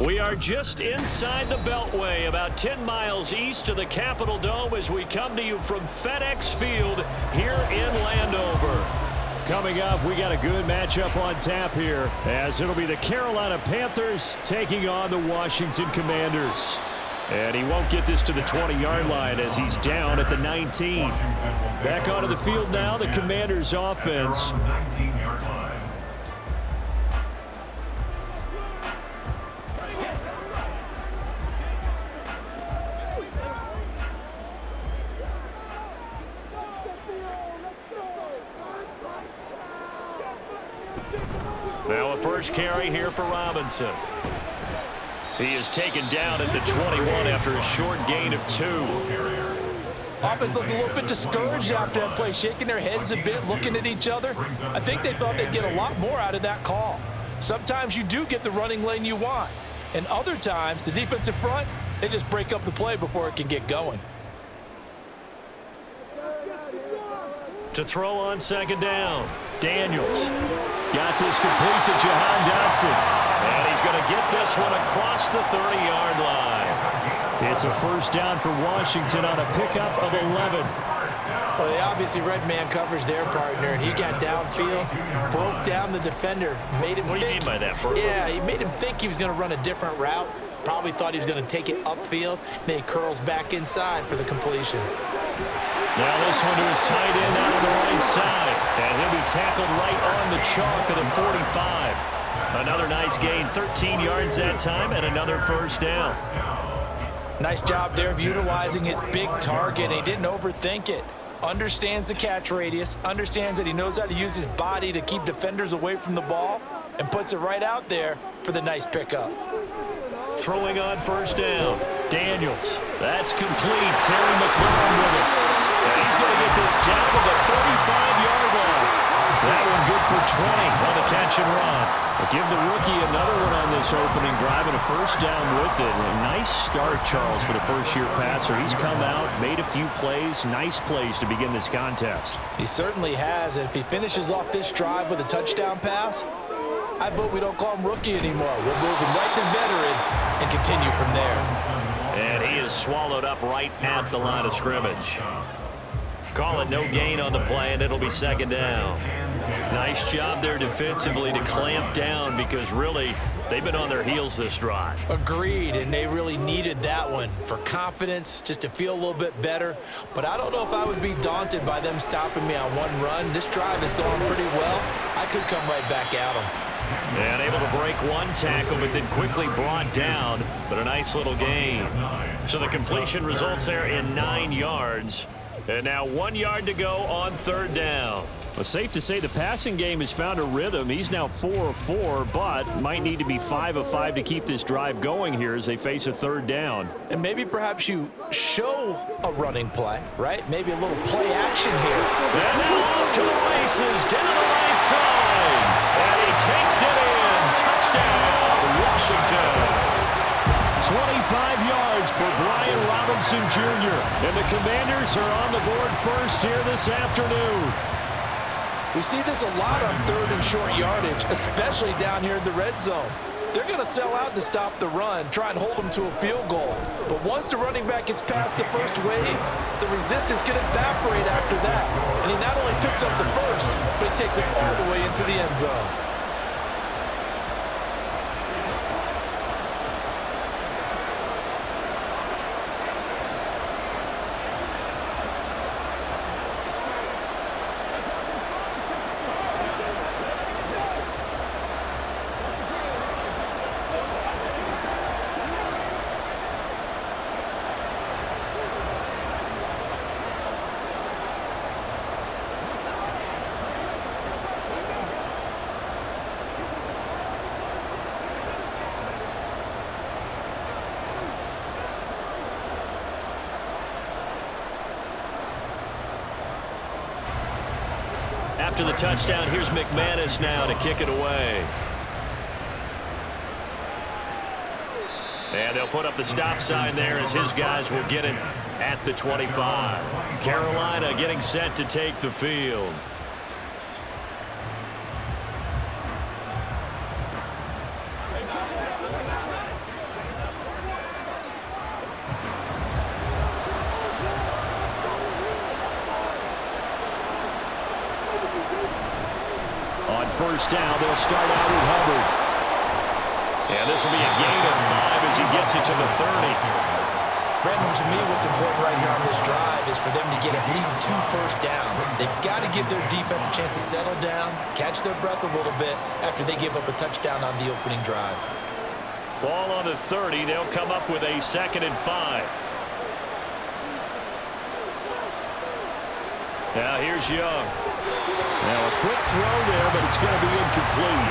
We are just inside the Beltway, about 10 miles east of the Capitol Dome as we come to you from FedEx Field here in Landover. Coming up, we got a good matchup on tap here, as it'll be the Carolina Panthers taking on the Washington Commanders. And he won't get this to the 20-yard line as he's down at the 19. Back onto the field now, the Commanders offense. Now a first carry here for Robinson. He is taken down at the 21 after a short gain of 2. Offense looked a little bit discouraged after that play, shaking their heads a bit, looking at each other. I think they thought they'd get a lot more out of that call. Sometimes you do get the running lane you want, and other times the defensive front, they just break up the play before it can get going. To throw on second down, Daniels. Got this complete to Jahan Dotson. And he's going to get this one across the 30-yard line. It's a first down for Washington on a pickup of 11. Well, they obviously read man coverage their partner, and he got downfield, broke down the defender, made him What do you mean by that, Bert? Yeah, he made him think he was going to run a different route. Probably thought he was going to take it upfield. Then he curls back inside for the completion. Now this one to his tight end out on the right side. And he'll be tackled right on the chalk of the 45. Another nice gain, 13 yards that time, and another first down. Nice job there of utilizing his big target. He didn't overthink it. Understands the catch radius, understands that he knows how to use his body to keep defenders away from the ball, and puts it right out there for the nice pickup. Throwing on first down, Daniels. That's complete. Terry McLaurin with it. And he's going to get this down to the 35-yard line. That one good for 20 on the catch and run. But give the rookie another one on this opening drive and a first down with it. A nice start, Charles, for the first-year passer. He's come out, made a few plays, nice plays to begin this contest. He certainly has. And if he finishes off this drive with a touchdown pass, I vote we don't call him rookie anymore. We'll move him right to veteran and continue from there. And he is swallowed up right at the line of scrimmage. Call it no gain on the play, and it'll be second down. Nice job there defensively to clamp down because really they've been on their heels this drive. Agreed, and they really needed that one for confidence, just to feel a little bit better. But I don't know if I would be daunted by them stopping me on one run. This drive has gone pretty well. I could come right back at them. And able to break one tackle, but then quickly brought down. But a nice little gain. So the completion results there in 9 yards. And now 1 yard to go on third down. Well, safe to say the passing game has found a rhythm. He's now 4 of 4, but might need to be 5 of 5 to keep this drive going here as they face a third down. And maybe perhaps you show a running play, right? Maybe a little play action here. And now off to the races down the right side. And he takes it in. Touchdown, Washington. 25 yards for Brian Robinson Jr. And the Commanders are on the board first here this afternoon. We see this a lot on third and short yardage, especially down here in the red zone. They're going to sell out to stop the run, try and hold them to a field goal. But once the running back gets past the first wave, the resistance can evaporate after that. And he not only picks up the first, but he takes it all the way into the end zone. After the touchdown, here's McManus now to kick it away. And they'll put up the stop sign there as his guys will get it at the 25. Carolina getting set to take the field. first down. They'll start out with Hubbard. And this will be a gain of 5 as he gets it to the 30. Brandon, to me, what's important right here on this drive is for them to get at least 2 first downs. They've got to give their defense a chance to settle down, catch their breath a little bit after they give up a touchdown on the opening drive. Ball on the 30. They'll come up with a 2nd and 5. Now here's Young. Now a quick throw there, but it's going to be incomplete.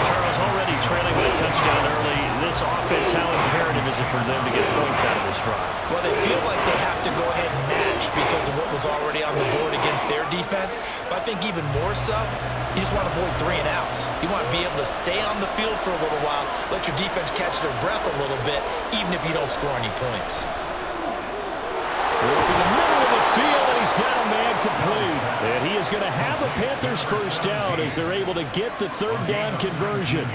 Charles, already trailing by a touchdown early. This offense, how imperative is it for them to get points out of this drive? Well, they feel like they have to go ahead and match because of what was already on the board against their defense. But I think even more so, you just want to avoid 3 and outs. You want to be able to stay on the field for a little while, let your defense catch their breath a little bit, even if you don't score any points. Working the middle of the field, and he's got a man complete. And he is going to have a Panthers first down as they're able to get the 3rd down conversion.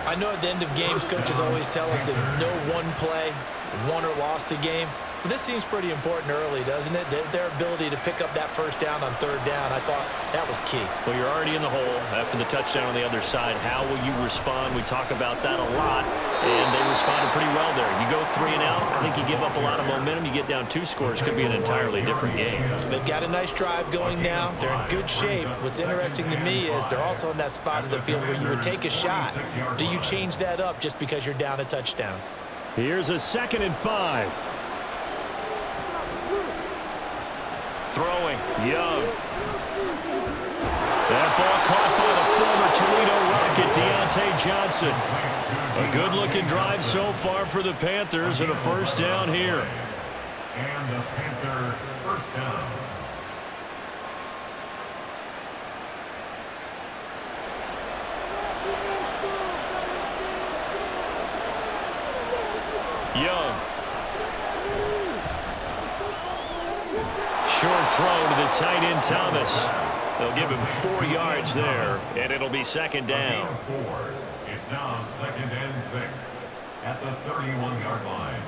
I know at the end of games, coaches always tell us that no one play won or lost a game. But this seems pretty important early, doesn't it? Their ability to pick up that first down on 3rd down, I thought that was key. Well, you're already in the hole after the touchdown on the other side. How will you respond? We talk about that a lot, and they responded pretty well there. You go 3 and out, I think you give up a lot of momentum. You get down 2 scores, could be an entirely different game. So they've got a nice drive going now. They're in good shape. What's interesting to me is they're also in that spot of the field where you would take a shot. Do you change that up just because you're down a touchdown? Here's a 2nd and 5. Throwing, Young. That ball caught by the former Toledo Rocket, Deontay Johnson. A good-looking drive so far for the Panthers, and a first down here. And the Panther first down. Young. Short throw to the tight end, Thomas. They'll give him 4 yards there, and it'll be 2nd down. It's now 2nd and 6 at the 31-yard line.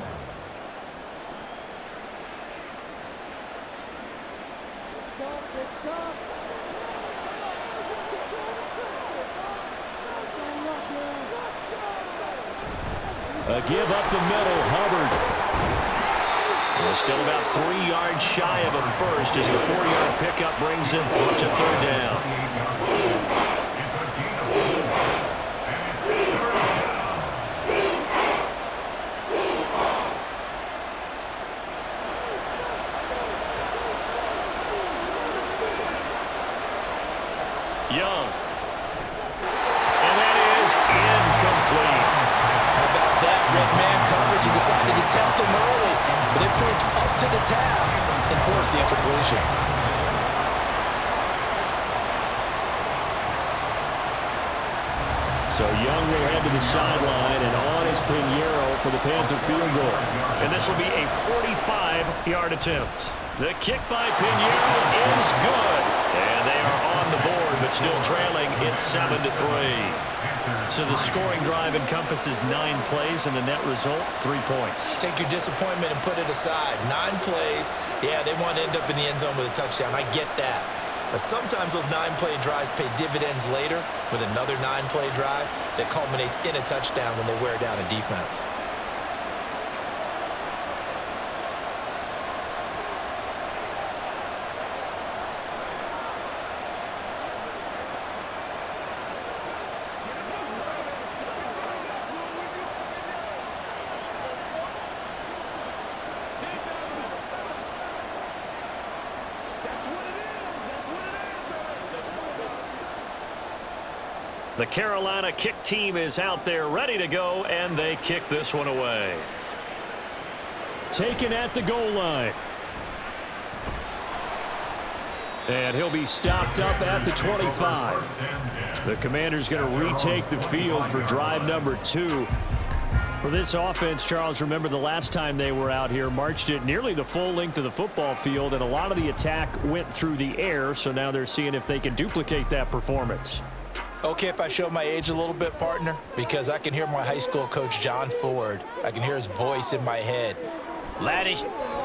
A give up the middle, Hubbard. Well, still about 3 yards shy of a first as the 4-yard pickup brings him to 3rd down. Young. And that is incomplete. How about that? Red man coverage. He decided to test him early, but it proved up to the task and forced the incompletion. So Young will head to the sideline, and on is Pinheiro for the Panther field goal. And this will be a 45-yard attempt. The kick by Pinheiro is good. And they are on the board, but still trailing. It's 7-3. So the scoring drive encompasses 9 plays, and the net result, 3 points. Take your disappointment and put it aside. 9 plays. Yeah, they want to end up in the end zone with a touchdown. I get that. But sometimes those 9-play drives pay dividends later with another 9-play drive that culminates in a touchdown when they wear down a defense. The Carolina kick team is out there ready to go, and they kick this one away. Taken at the goal line. And he'll be stopped up at the 25. The Commander's going to retake the field for drive number 2. For this offense, Charles, remember the last time they were out here, marched it nearly the full length of the football field, and a lot of the attack went through the air, so now they're seeing if they can duplicate that performance. Okay, if I show my age a little bit, partner, because I can hear my high school coach, John Ford. I can hear his voice in my head. Laddie,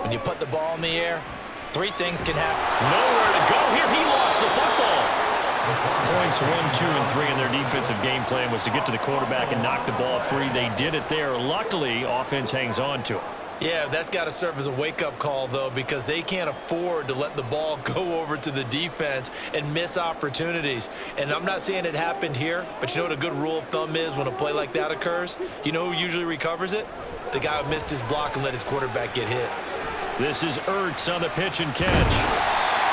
when you put the ball in the air, 3 things can happen. Nowhere to go here. He lost the football. Points 1, 2, and 3 in their defensive game plan was to get to the quarterback and knock the ball free. They did it there. Luckily, offense hangs on to it. Yeah, that's got to serve as a wake-up call, though, because they can't afford to let the ball go over to the defense and miss opportunities. And I'm not saying it happened here, but you know what a good rule of thumb is when a play like that occurs? You know who usually recovers it? The guy who missed his block and let his quarterback get hit. This is Ertz on the pitch and catch.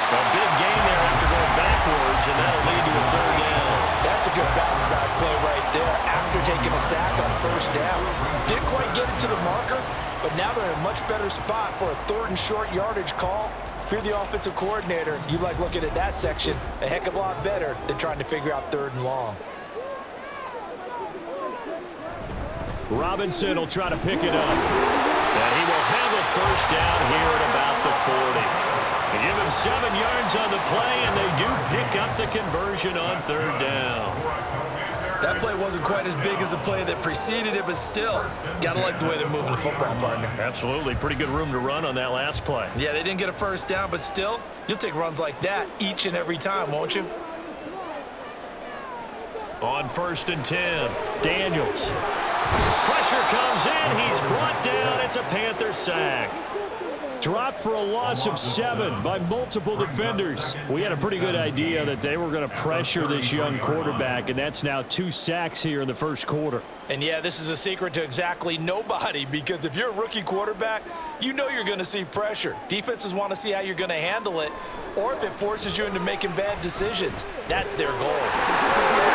A big gain there after going backwards, and that'll lead to a third down. That's a good bounce-back play right there after taking a sack on first down. Didn't quite get it to the marker, but now they're in a much better spot for a 3rd and short yardage call. If you're the offensive coordinator, you like looking at that section a heck of a lot better than trying to figure out 3rd and long. Robinson will try to pick it up. And he will have a first down here at about the 40. They give him 7 yards on the play, and they do pick up the conversion on 3rd down. That play wasn't quite as big as the play that preceded it, but still, gotta like the way they're moving the football, partner. Absolutely. Pretty good room to run on that last play. Yeah, they didn't get a first down, but still, you'll take runs like that each and every time, won't you? On 1st and 10, Daniels. Pressure comes in. He's brought down. It's a Panther sack. Dropped for a loss of 7 by multiple defenders. We had a pretty good idea that they were going to pressure this young quarterback, and that's now 2 sacks here in the first quarter. And yeah, this is a secret to exactly nobody, because if you're a rookie quarterback, you know you're going to see pressure. Defenses want to see how you're going to handle it, or if it forces you into making bad decisions. That's their goal.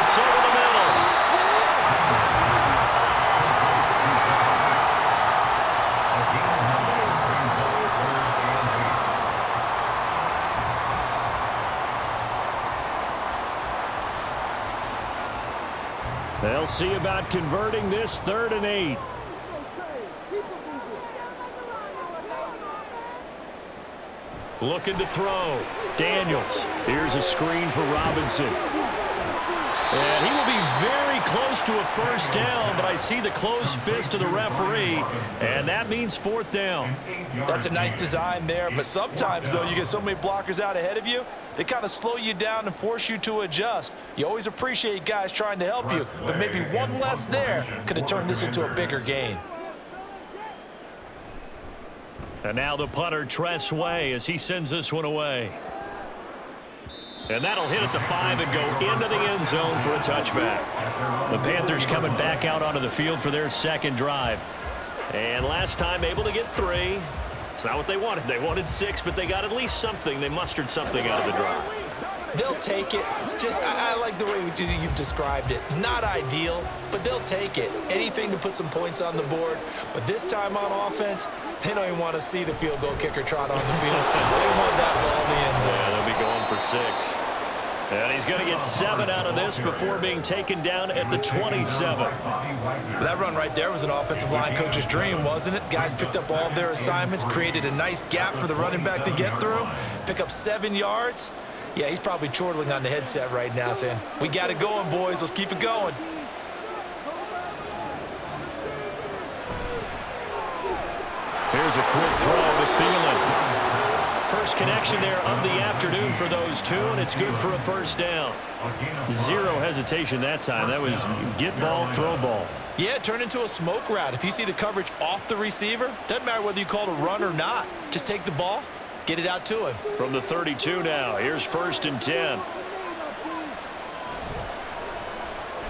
It's over the middle. They'll see about converting this 3rd and 8. Looking to throw. Daniels. Here's a screen for Robinson. And he will be very close to a first down, but I see the closed fist of the referee, and that means 4th down. That's a nice design there, but sometimes, though, you get so many blockers out ahead of you, they kind of slow you down and force you to adjust. You always appreciate guys trying to help you, but maybe one less there could have turned this into a bigger gain. And now the punter, Tress Way, as he sends this one away. And that'll hit at the 5 and go into the end zone for a touchback. The Panthers coming back out onto the field for their 2nd drive. And last time able to get 3. It's not what they wanted. They wanted 6, but they got at least something. They mustered something out of the drive. They'll take it. I like the way you've described it. Not ideal, but they'll take it. Anything to put some points on the board. But this time on offense, they don't even want to see the field goal kicker trot on the field. They want that ball in the end zone. Yeah, they'll be going for 6. And he's going to get 7 out of this before being taken down at the 27. That run right there was an offensive line coach's dream, wasn't it? Guys picked up all of their assignments, created a nice gap for the running back to get through, pick up 7 yards. Yeah, he's probably chortling on the headset right now saying, we got it going, boys. Let's keep it going. Here's a quick throw to Thielen. First connection there of the afternoon for those 2, and it's good for a first down. 0 hesitation that time. That was get ball, throw ball. Yeah, it turned into a smoke route. If you see the coverage off the receiver, doesn't matter whether you call it a run or not. Just take the ball, get it out to him. From the 32 now, here's 1st and 10.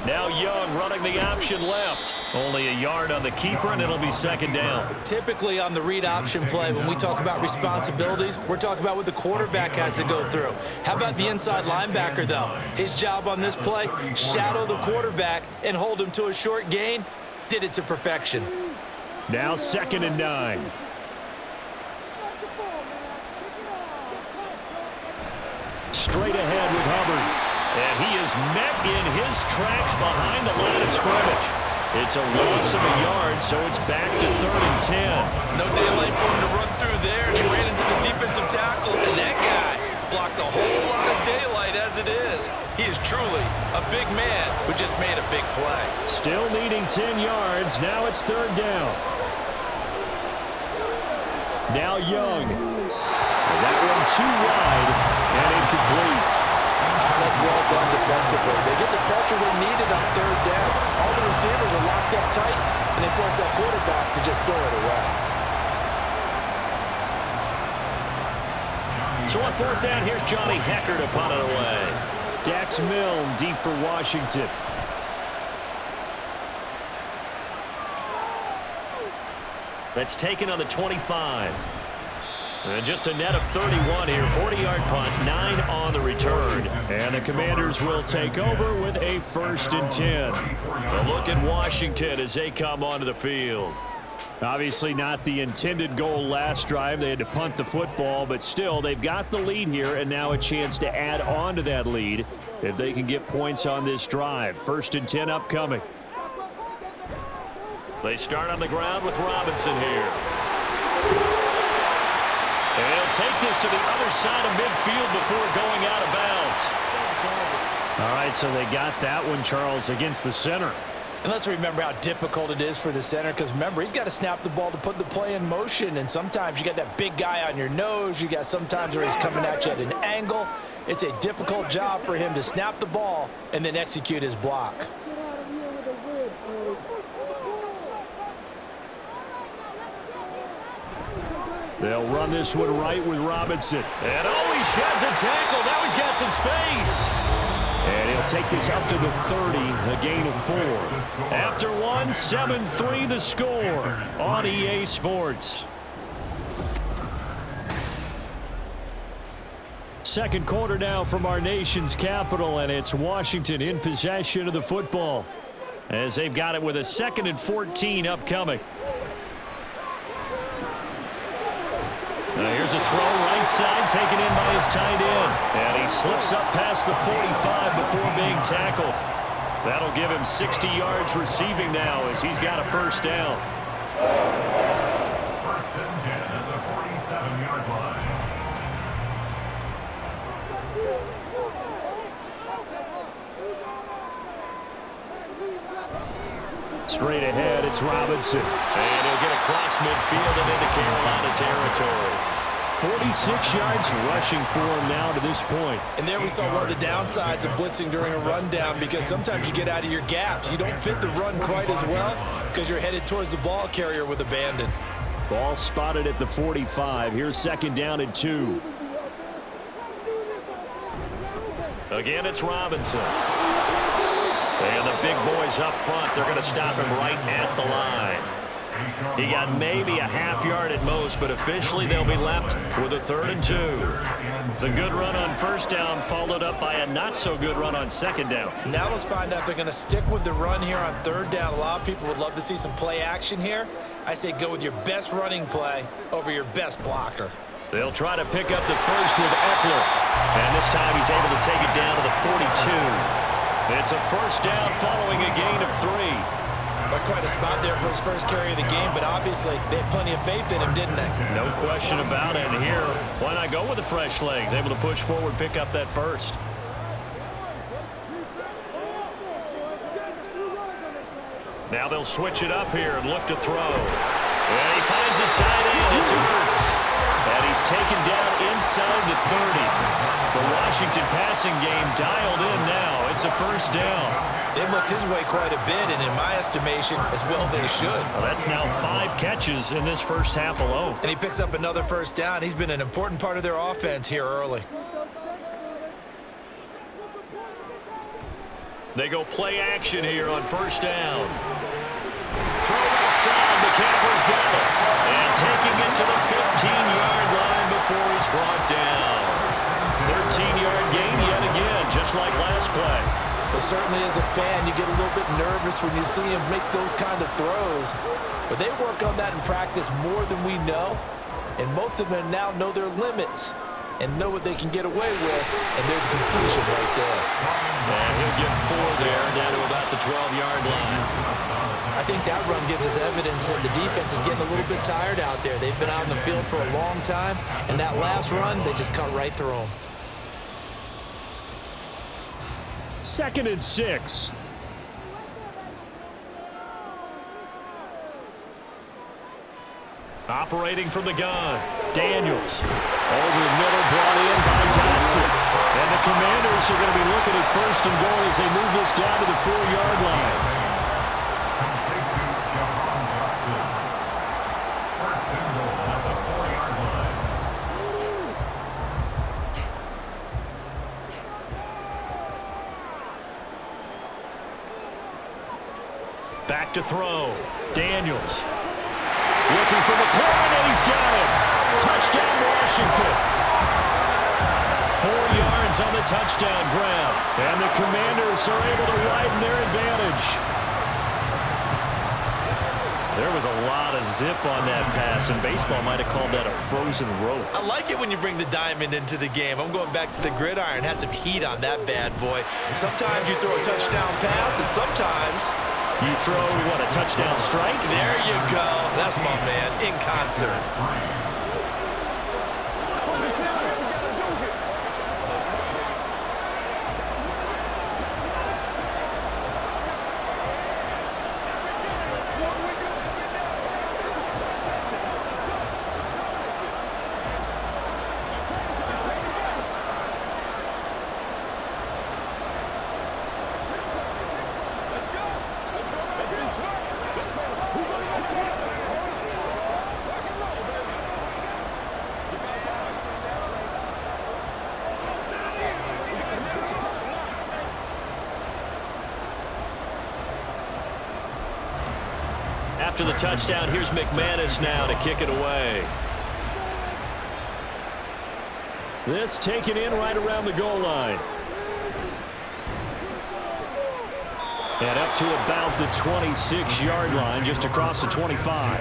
Now Young running the option left. Only a yard on the keeper, and it'll be 2nd down. Typically on the read option play, when we talk about responsibilities, we're talking about what the quarterback has to go through. How about the inside linebacker, though? His job on this play, shadow the quarterback and hold him to a short gain. Did it to perfection. Now 2nd and 9. Straight ahead with Hubbard. And he is met in his tracks behind the line of scrimmage. It's a loss of a yard, so it's back to 3rd and 10. No daylight for him to run through there, and he ran into the defensive tackle, and that guy blocks a whole lot of daylight as it is. He is truly a big man who just made a big play. Still needing 10 yards. Now it's 3rd down. Now Young. That one too wide and incomplete. That's well done defensively. They get the pressure they needed on third down. All the receivers are locked up tight, and they force that quarterback to just throw it away. So on fourth down, here's Johnny Hecker to punt it away. Dax Milne deep for Washington. That's taken on the 25. And just a net of 31 here. 40-yard punt, 9 on the return. And the Commanders will take over with a 1st and 10. A look at Washington as they come onto the field. Obviously not the intended goal last drive. They had to punt the football, but still they've got the lead here and now a chance to add on to that lead if they can get points on this drive. 1st and 10 upcoming. They start on the ground with Robinson here. And he'll take this to the other side of midfield before going out of bounds. All right, so they got that one, Charles, against the center. And let's remember how difficult it is for the center, because remember, he's got to snap the ball to put the play in motion, and sometimes you got that big guy on your nose. You got sometimes where he's coming at you at an angle. It's a difficult job for him to snap the ball and then execute his block. They'll run this one right with Robinson. And oh, he sheds a tackle. Now he's got some space. And he'll take this up to the 30, a gain of 4. After one, 7-3 the score on EA Sports. Second quarter now from our nation's capital, and it's Washington in possession of the football as they've got it with a 2nd and 14 upcoming. Now here's a throw right side taken in by his tight end. And he slips up past the 45 before being tackled. That'll give him 60 yards receiving now as he's got a 1st down. 1st and 10 at the 47-yard line. Straight ahead, it's Robinson. And he'll get across midfield and into Carolina territory. 46 yards rushing for him now to this point. And there we saw one of the downsides of blitzing during a rundown, because sometimes you get out of your gaps. You don't fit the run quite as well because you're headed towards the ball carrier with abandon. Ball spotted at the 45. Here's 2nd down and 2. Again, it's Robinson. And the big boys up front, they're going to stop him right at the line. He got maybe a half yard at most, but officially they'll be left with a 3rd and 2. The good run on 1st down followed up by a not-so-good run on 2nd down. Now let's find out if they're going to stick with the run here on 3rd down. A lot of people would love to see some play action here. I say go with your best running play over your best blocker. They'll try to pick up the first with Eckler. And this time he's able to take it down to the 42. It's a 1st down following a gain of 3. That's quite a spot there for his first carry of the game, but obviously they had plenty of faith in him, didn't they? No question about it. And here, why not go with the fresh legs? Able to push forward, pick up that first. Now they'll switch it up here and look to throw. And he finds his tight end. It's Hurts. And he's taken down inside the 30. The Washington passing game dialed in now. It's a 1st down. They've looked his way quite a bit, and in my estimation, as well they should. Well, that's now 5 catches in this first half alone. And he picks up another 1st down. He's been an important part of their offense here early. They go play action here on 1st down. Throw outside. McCaffrey's got it. And taking it to the 15-yard line before he's brought down. 13-yard gain yet again, just like last play. But certainly as a fan, you get a little bit nervous when you see him make those kind of throws. But they work on that in practice more than we know. And most of them now know their limits and know what they can get away with. And there's a completion right there. And he'll get 4 there, down to about the 12-yard line. I think that run gives us evidence that the defense is getting a little bit tired out there. They've been out in the field for a long time. And that last run, they just cut right through them. 2nd and 6. Operating from the gun, Daniels. Over the middle, brought in by Dotson. And the the Commanders are going to be looking at first and goal as they move this down to the 4-yard line. Complete to Jahan Dotson. First and goal at the 4-yard line. Back to throw. Daniels. Looking for McLaurin, and he's got it. Touchdown, Washington. 4 yards on the touchdown grab. And the Commanders are able to widen their advantage. There was a lot of zip on that pass, and baseball might have called that a frozen rope. I like it when you bring the diamond into the game. I'm going back to the gridiron. Had some heat on that bad boy. Sometimes you throw a touchdown pass, and sometimes You throw, what, a touchdown strike? there you go. That's my man in concert. After the touchdown, here's McManus now to kick it away. This taken in right around the goal line. And up to about the 26-yard line, just across the 25.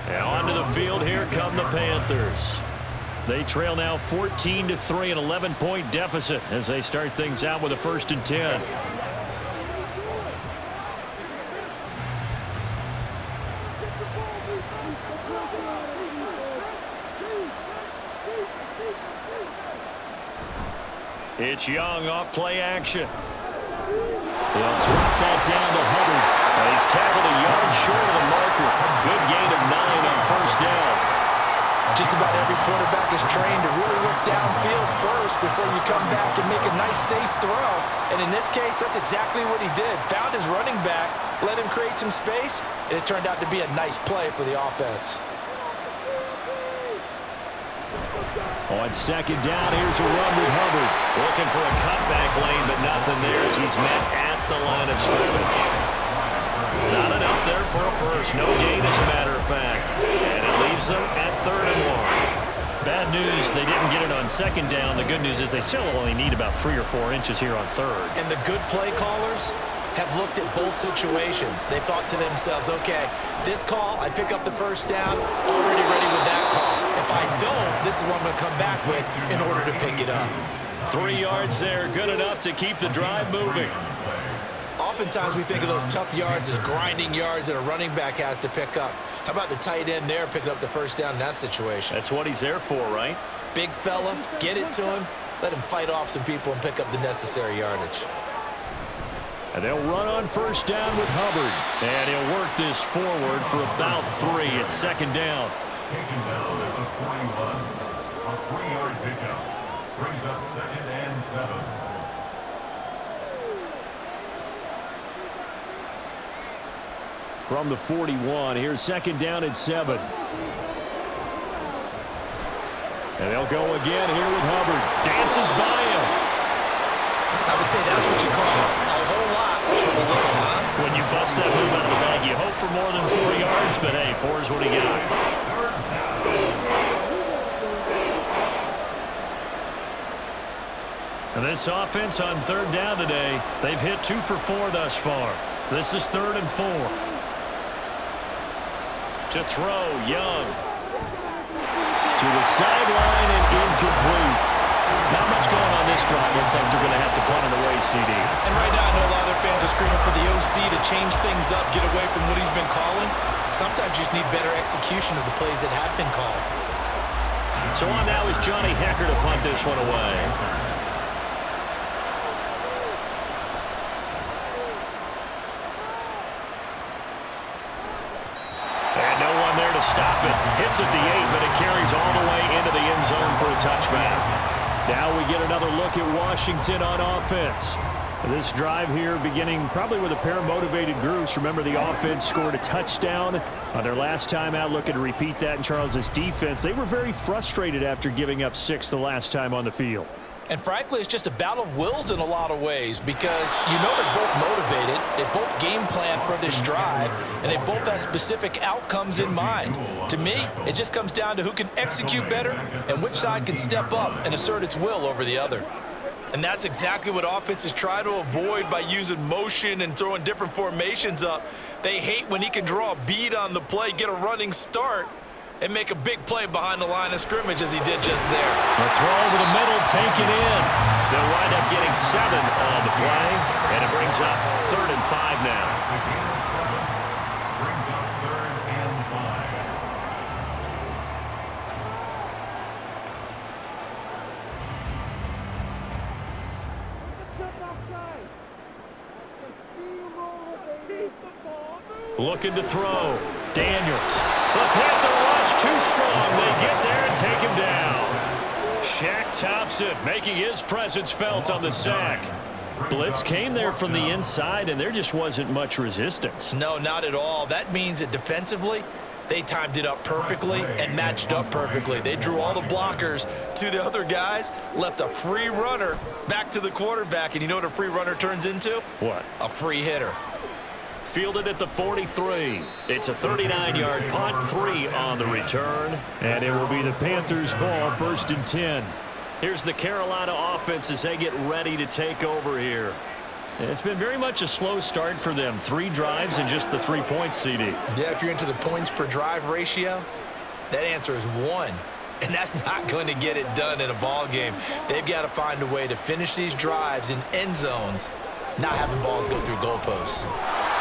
And onto the field, here come the Panthers. They trail now 14-3, an 11-point deficit as they start things out with a 1st and 10. It's Young off play action. They'll drop that down to Hubbard. And he's tackled a yard short of the marker. Good gain of 9 on 1st down. Just about every quarterback is trained to really look downfield first before you come back and make a nice, safe throw. And in this case, that's exactly what he did. Found his running back, let him create some space, and it turned out to be a nice play for the offense. On 2nd down, here's a run with Hubbard. Looking for a cutback lane, but nothing there as he's met at the line of scrimmage. Not enough there for a first. No gain, as a matter of fact. And it leaves them at 3rd and 1. Bad news, they didn't get it on 2nd down. The good news is they still only need about 3 or 4 inches here on 3rd. And the good play callers have looked at both situations. They thought to themselves, okay, this call, I pick up the 1st down, already ready with that call. If I don't, this is what I'm going to come back with in order to pick it up. 3 yards there, good enough to keep the drive moving. Oftentimes we think of those tough yards as grinding yards that a running back has to pick up. How about the tight end there picking up the 1st down in that situation? That's what he's there for, right? Big fella, get it to him, let him fight off some people and pick up the necessary yardage. And they'll run on 1st down with Hubbard. And he'll work this forward for about 3 at 2nd down. Taken down at the 41. A 3-yard pickup. Brings up 2nd and 7. From the 41, here's 2nd down at 7. And they'll go again here with Hubbard. Dances by him. I would say that's what you call a whole lot for a little, huh? When you bust that move out of the bag, you hope for more than 4 yards, but hey, 4 is what he got. And this offense on 3rd down today, they've hit 2 for 4 thus far. This is 3rd and 4. To throw, Young. To the sideline and incomplete. Not much going on this drive. Looks like they're going to have to punt it away, CD. And right now I know a lot of their fans are screaming for the OC to change things up, get away from what he's been calling. Sometimes you just need better execution of the plays that have been called. So on now is Johnny Hecker to punt this one away. And no one there to stop it. Hits at the 8, but it carries all the way into the end zone for a touchback. Now we get another look at Washington on offense. This drive here beginning probably with a pair of motivated groups. Remember, the offense scored a touchdown on their last time out. Looking to repeat that in Charles's defense. They were very frustrated after giving up 6 the last time on the field. And frankly, it's just a battle of wills in a lot of ways because you know they're both motivated, they both game plan for this drive, and they both have specific outcomes in mind. To me, it just comes down to who can execute better and which side can step up and assert its will over the other. And that's exactly what offenses try to avoid by using motion and throwing different formations up. They hate when he can draw a bead on the play, get a running start, and make a big play behind the line of scrimmage as he did just there. The throw over the middle taken in. They'll wind up getting 7 on the play, and it brings up 3rd and 5 now. Brings up 3rd and 5. Looking to throw. Daniels. The Panther rush too strong. They get there and take him down. Shaq Thompson making his presence felt on the sack. Blitz came there from the inside, and there just wasn't much resistance. No, not at all. That means that defensively, they timed it up perfectly and matched up perfectly. They drew all the blockers to the other guys, left a free runner back to the quarterback. And you know what a free runner turns into? What? A free hitter. Fielded at the 43. It's a 39-yard punt, 3 on the return. And it will be the Panthers' ball, 1st and 10. Here's the Carolina offense as they get ready to take over here. It's been very much a slow start for them. 3 drives and just the 3 points, CD. Yeah, if you're into the points per drive ratio, that answer is 1. And that's not going to get it done in a ball game. They've got to find a way to finish these drives in end zones, not having balls go through goalposts.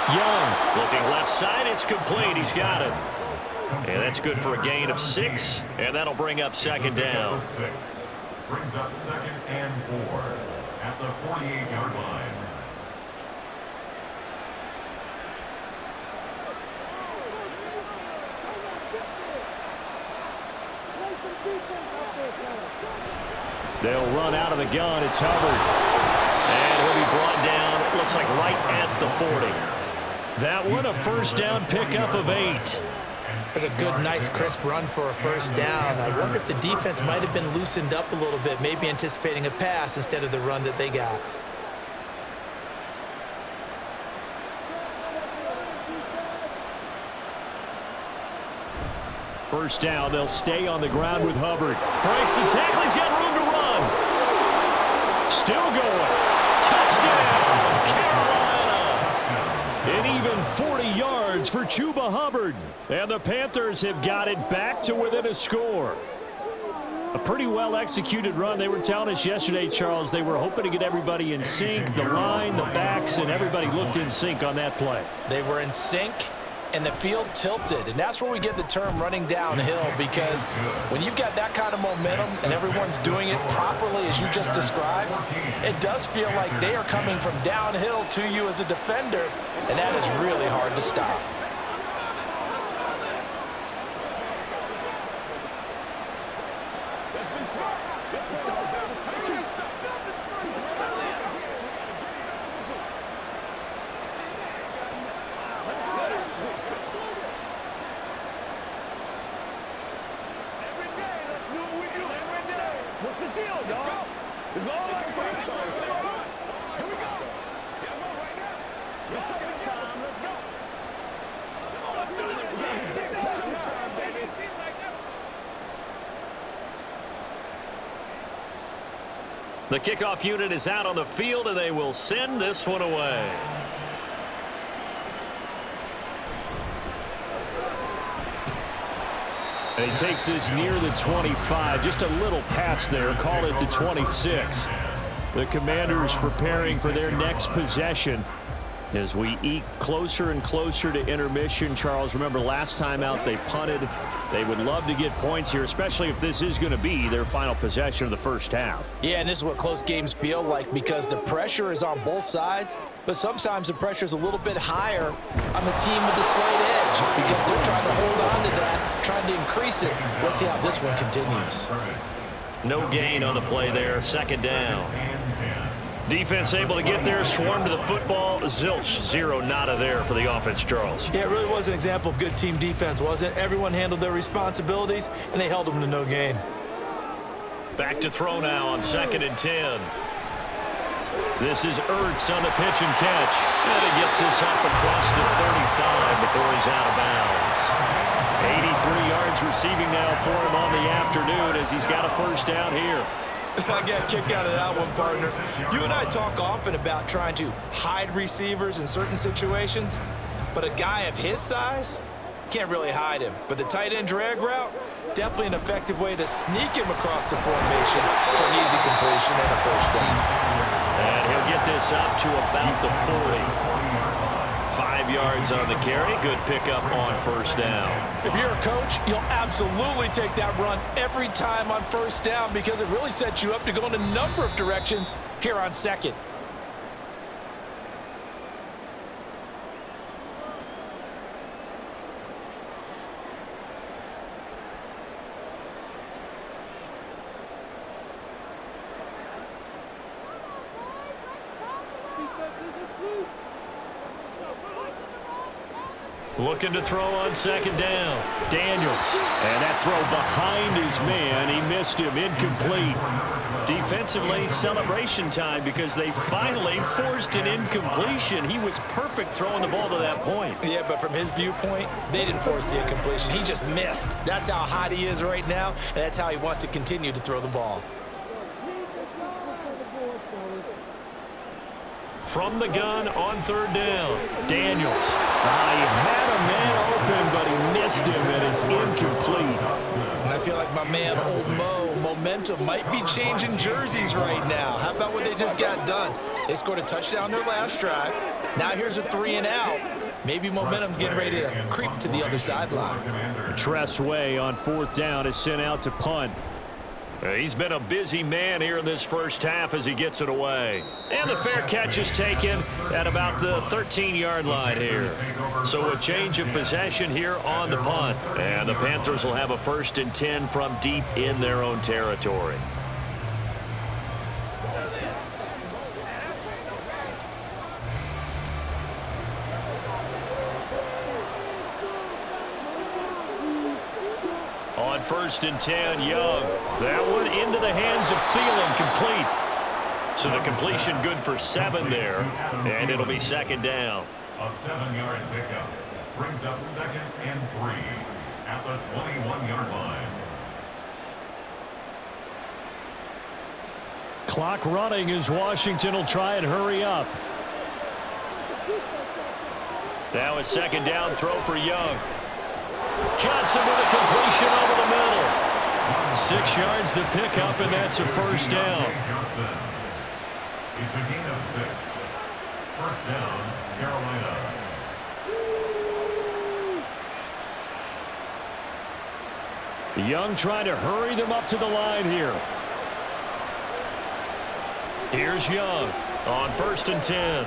Young looking left side. It's complete. He's got it. And that's good for a gain of 6. And that'll bring up 2nd down. Brings up 2nd and 4 at the 48-yard line. They'll run out of the gun. It's Hubbard. And he'll be brought down, it looks like right at the 40. That one a 1st down pickup of 8. That's a good, nice, crisp run for a 1st down. I wonder if the defense might have been loosened up a little bit, maybe anticipating a pass instead of the run that they got. First down, they'll stay on the ground with Hubbard. Breaks the tackle, he's got room to run. Still going. Touchdown, Carolina. An even 40 yards for Chuba Hubbard. And the Panthers have got it back to within a score. A pretty well-executed run. They were telling us yesterday, Charles, they were hoping to get everybody in sync, the line, the backs, and everybody looked in sync on that play. They were in sync, and the field tilted. And that's where we get the term running downhill, because when you've got that kind of momentum and everyone's doing it properly as you just described, it does feel like they are coming from downhill to you as a defender, and that is really hard to stop. What's the deal, y'all? It's all right, here we go. Right now. It's second time. Let's go. Let's do it. It's showtime, baby. The kickoff unit is out on the field, and they will send this one away. And he takes this near the 25. Just a little pass there. Call it the 26. The Commanders preparing for their next possession as we eke closer and closer to intermission. Charles, remember last time out they punted. They would love to get points here, especially if this is going to be their final possession of the first half. Yeah, and this is what close games feel like, because the pressure is on both sides, but sometimes the pressure is a little bit higher on the team with the slight edge because they're trying to hold on to that, trying to increase it. Let's see how this one continues. No gain on the play there. Second down. Defense able to get there, swarm to the football. Zilch, zero, nada there for the offense, Charles. Yeah, it really was an example of good team defense, wasn't it? Everyone handled their responsibilities, and they held them to no gain. Back to throw now on 2nd and 10. This is Ertz on the pitch and catch. And he gets this up across the 35 before he's out of bounds. 83 yards receiving now for him on the afternoon as he's got a first down here. I got a kick out of that one, partner. You and I talk often about trying to hide receivers in certain situations, but a guy of his size can't really hide him. But the tight end drag route, definitely an effective way to sneak him across the formation for an easy completion and a first down. And he'll get this up to about the 40. 5 yards on the carry. Good pickup on first down. If you're a coach, you'll absolutely take that run every time on first down because it really sets you up to go in a number of directions here on 2nd. Looking to throw on 2nd down. Daniels. And that throw behind his man. He missed him. Incomplete. Defensively, celebration time because they finally forced an incompletion. He was perfect throwing the ball to that point. Yeah, but from his viewpoint, they didn't force the incompletion. He just missed. That's how hot he is right now, and that's how he wants to continue to throw the ball. From the gun on 3rd down. Daniels. He had a man open, but he missed him, and it's incomplete. And I feel like my man, Old Mo, momentum might be changing jerseys right now. How about what they just got done? They scored a touchdown their last drive. Now here's a 3 and out. Maybe momentum's getting ready to creep to the other sideline. Tressway on 4th down is sent out to punt. He's been a busy man here in this first half as he gets it away. And the fair catch is taken at about the 13-yard line here. So a change of possession here on the punt. And the Panthers will have a 1st and 10 from deep in their own territory. On 1st and 10, Young. That one into the hands of Thielen, complete. So the completion good for 7 there, and it'll be 2nd down. A 7-yard pickup brings up 2nd and 3 at the 21-yard line. Clock running as Washington will try and hurry up. Now a 2nd down throw for Young. Johnson with a completion over the middle. 6 yards the pickup, and that's a first down. It's a gain of 6. First down, Carolina. Young trying to hurry them up to the line here. Here's Young on 1st and 10.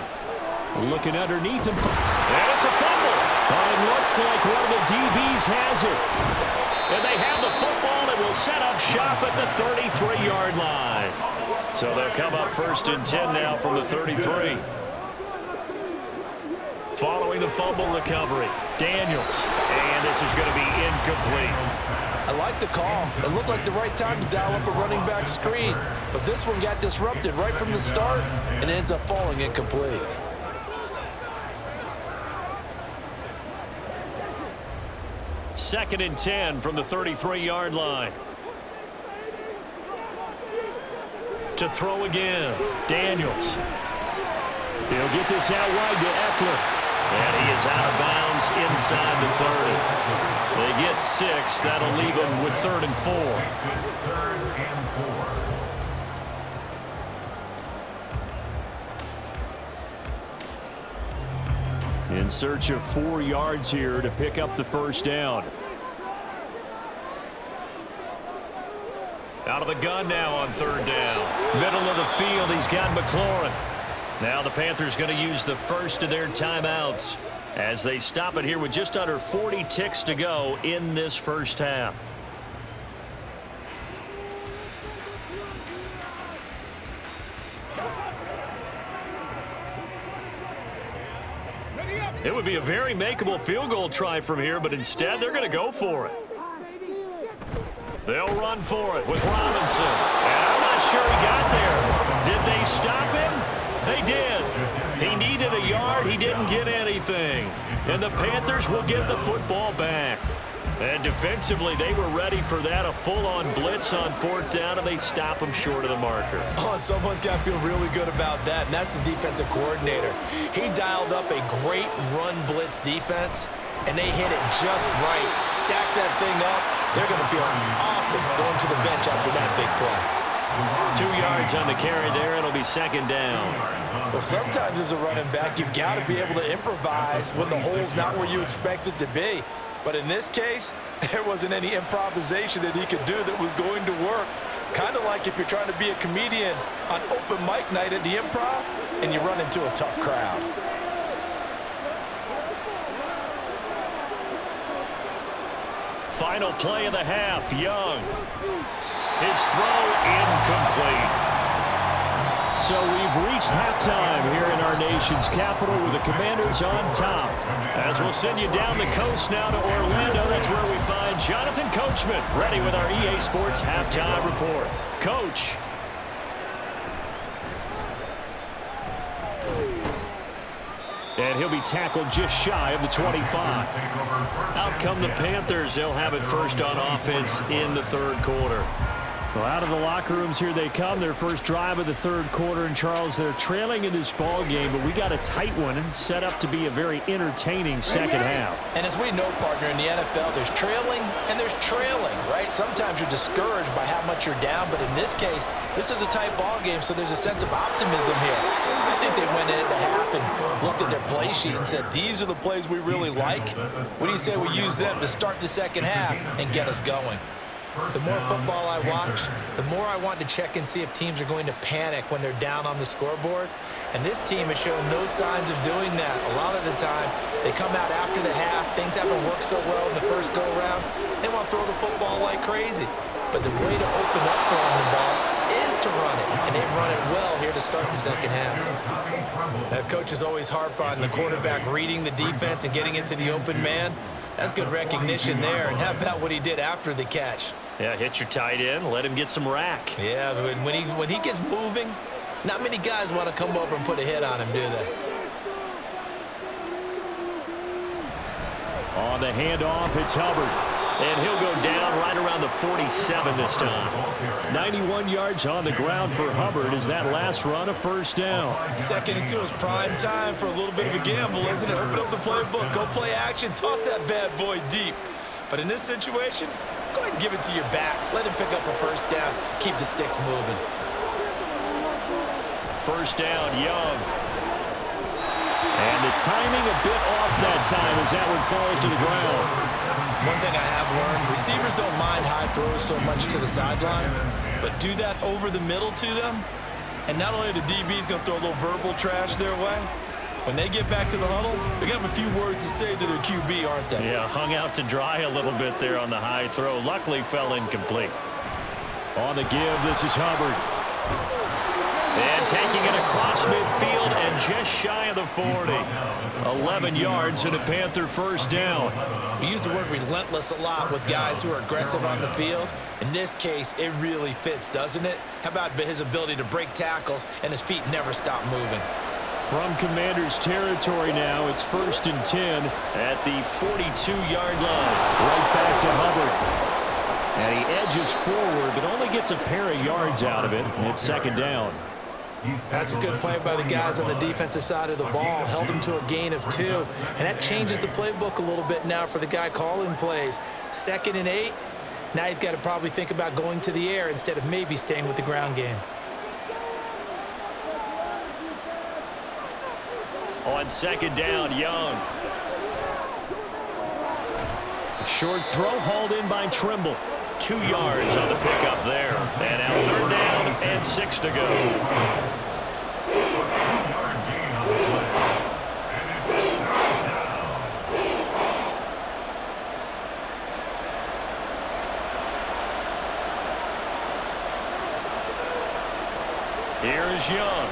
Looking underneath him. And it's a fumble. But it looks like one of the DBs has it. And they have the football and will set up shop at the 33-yard line. So they'll come up 1st and 10 now from the 33. Following the fumble recovery, Daniels. And this is going to be incomplete. I like the call. It looked like the right time to dial up a running back screen. But this one got disrupted right from the start and ends up falling incomplete. Second and 10 from the 33-yard line. To throw again, Daniels. He'll get this out wide to Eckler. And he is out of bounds inside the 30. They get 6. That'll leave them with 3rd and 4. 3rd and 4. In search of 4 yards here to pick up the first down. Out of the gun now on 3rd down. Middle of the field, he's got McLaurin. Now the Panthers going to use the first of their timeouts as they stop it here with just under 40 ticks to go in this first half. It would be a very makeable field goal try from here, but instead they're going to go for it. They'll run for it with Robinson. And I'm not sure he got there. Did they stop him? They did. He needed a yard. He didn't get anything. And the Panthers will get the football back. And defensively, they were ready for that, a full-on blitz on 4th down, and they stop him short of the marker. Oh, and someone's got to feel really good about that, and that's the defensive coordinator. He dialed up a great run blitz defense, and they hit it just right. Stack that thing up. They're going to feel awesome going to the bench after that big play. 2 yards on the carry there. It'll be 2nd down. Well, sometimes as a running back, you've got to be able to improvise when the hole's not where you expect it to be. But in this case, there wasn't any improvisation that he could do that was going to work. Kind of like if you're trying to be a comedian on open mic night at the Improv and you run into a tough crowd. Final play of the half, Young. His throw incomplete. So we've reached halftime here in our nation's capital with the Commanders on top. As we'll send you down the coast now to Orlando, that's where we find Jonathan Coachman, ready with our EA Sports Halftime Report. Coach. And he'll be tackled just shy of the 25. Out come the Panthers. They'll have it first on offense in the 3rd quarter. Well, out of the locker rooms here they come. Their first drive of the 3rd quarter. And, Charles, they're trailing in this ball game, but we got a tight one and set up to be a very entertaining second half. And as we know, partner, in the NFL, there's trailing and there's trailing, right? Sometimes you're discouraged by how much you're down, but in this case, this is a tight ball game, so there's a sense of optimism here. I think they went into half and looked at their play sheet and said, these are the plays we really like. What do you say we use them to start the second half and get us going? The more football I watch, the more I want to check and see if teams are going to panic when they're down on the scoreboard. And this team has shown no signs of doing that. A lot of the time, they come out after the half. Things haven't worked so well in the first go-around. They want to throw the football like crazy. But the way to open up throwing the ball is to run it. And they've run it well here to start the second half. Coaches always harp on the quarterback reading the defense and getting it to the open man. That's good recognition there. And how about what he did after the catch? Yeah, hit your tight end, let him get some rack. Yeah, when he gets moving, not many guys want to come over and put a hit on him, do they? On the handoff, it's Hubbard. And he'll go down right around the 47 this time. 91 yards on the ground for Hubbard as that last run a first down. 2nd and 2 is prime time for a little bit of a gamble, isn't it? Open up the playbook, go play action, toss that bad boy deep. But in this situation, go ahead and give it to your back. Let him pick up a first down. Keep the sticks moving. First down, Young. And the timing a bit off that time as that one falls to the ground. One thing I have learned, receivers don't mind high throws so much to the sideline, but do that over the middle to them, and not only the DB's going to throw a little verbal trash their way, when they get back to the huddle, they're going to have a few words to say to their QB, aren't they? Yeah, hung out to dry a little bit there on the high throw. Luckily fell incomplete. On the give, this is Hubbard. And taking it across midfield and just shy of the 40. 11 yards and a Panther first down. We use the word relentless a lot with guys who are aggressive on the field. In this case, it really fits, doesn't it? How about his ability to break tackles and his feet never stop moving? From Commanders territory now, it's 1st and 10 at the 42-yard line. Right back to Hubbard. And he edges forward, but only gets a pair of yards out of it, and it's 2nd down. That's a good play by the guys on the defensive side of the ball. Held him to a gain of 2. And that changes the playbook a little bit now for the guy calling plays. 2nd and 8. Now he's got to probably think about going to the air instead of maybe staying with the ground game. On 2nd down, Young. Short throw hauled in by Trimble. 2 yards on the pickup there. And now 3rd down and 6 to go. Here's Young.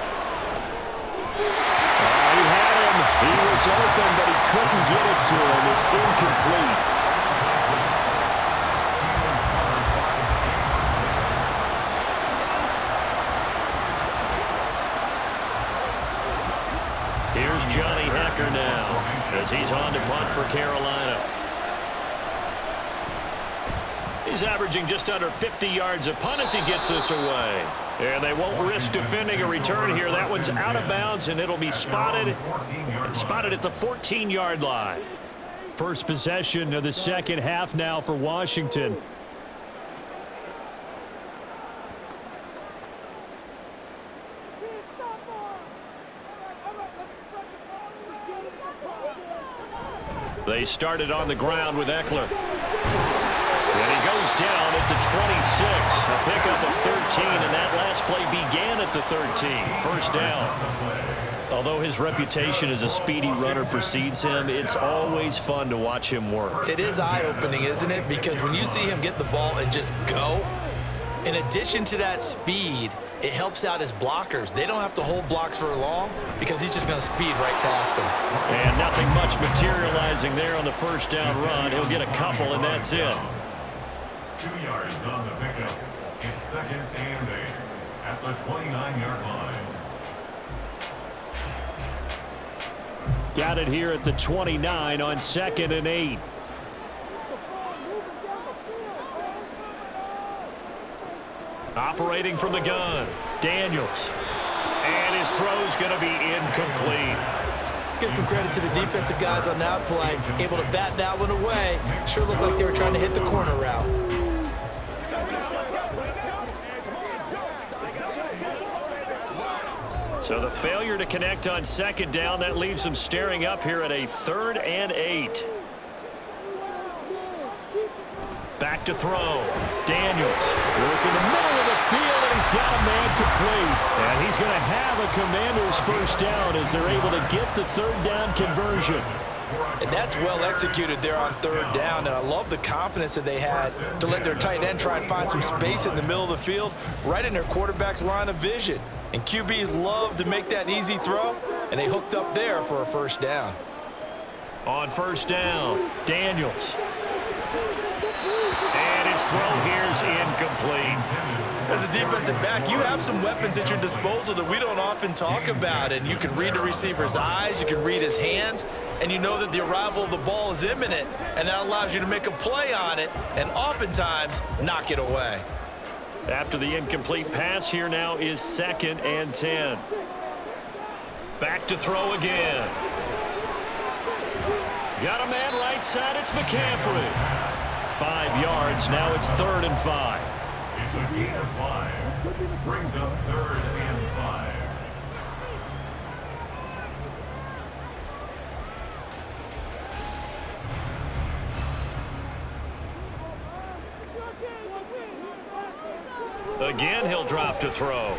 He had him. He was was open, but he couldn't get it to him. It's incomplete. Here's Johnny Hecker now as he's on to punt for Carolina. He's averaging just under 50 yards a punt as he gets this away. And they won't risk defending a return here. That one's out of bounds, and it'll be spotted at the 14-yard line. First possession of the second half now for Washington. They started on the ground with Eckler. And he goes down at the 26. A pickup of 13, and that last play began at the 13. First down. Although his reputation as a speedy runner precedes him, it's always fun to watch him work. It is eye-opening, isn't it? Because when you see him get the ball and just go, in addition to that speed, it helps out his blockers. They don't have to hold blocks for long because he's just going to speed right past them. And nothing much materializing there on the first down run. He'll get a couple, and that's it. 2 yards on the pickup. It's 2nd and 8 at the 29-yard line. Got it here at the 29 on 2nd and 8. Operating from the gun, Daniels. And his throw's going to be incomplete. Let's give some credit to the defensive guys on that play. Able to bat that one away. Sure looked like they were trying to hit the corner route. So the failure to connect on second down, that leaves them staring up here at a 3rd and 8. Back to throw. Daniels working the middle of the field, and he's got a man complete. And he's going to have a Commanders first down as they're able to get the 3rd down conversion. And that's well executed there on 3rd down. And I love the confidence that they had to let their tight end try and find some space in the middle of the field, right in their quarterback's line of vision. And QBs love to make that easy throw, and they hooked up there for a first down. On first down, Daniels. And his throw here's incomplete. As a defensive back, you have some weapons at your disposal that we don't often talk about. And you can read the receiver's eyes, you can read his hands, and you know that the arrival of the ball is imminent, and that allows you to make a play on it and oftentimes knock it away. After the incomplete pass, here now is 2nd and 10. Back to throw again. Got a man right side, it's McCaffrey. 5 yards, now it's 3rd and 5. It's a gain of 5. Brings up 3rd and 5. Again, he'll drop to throw.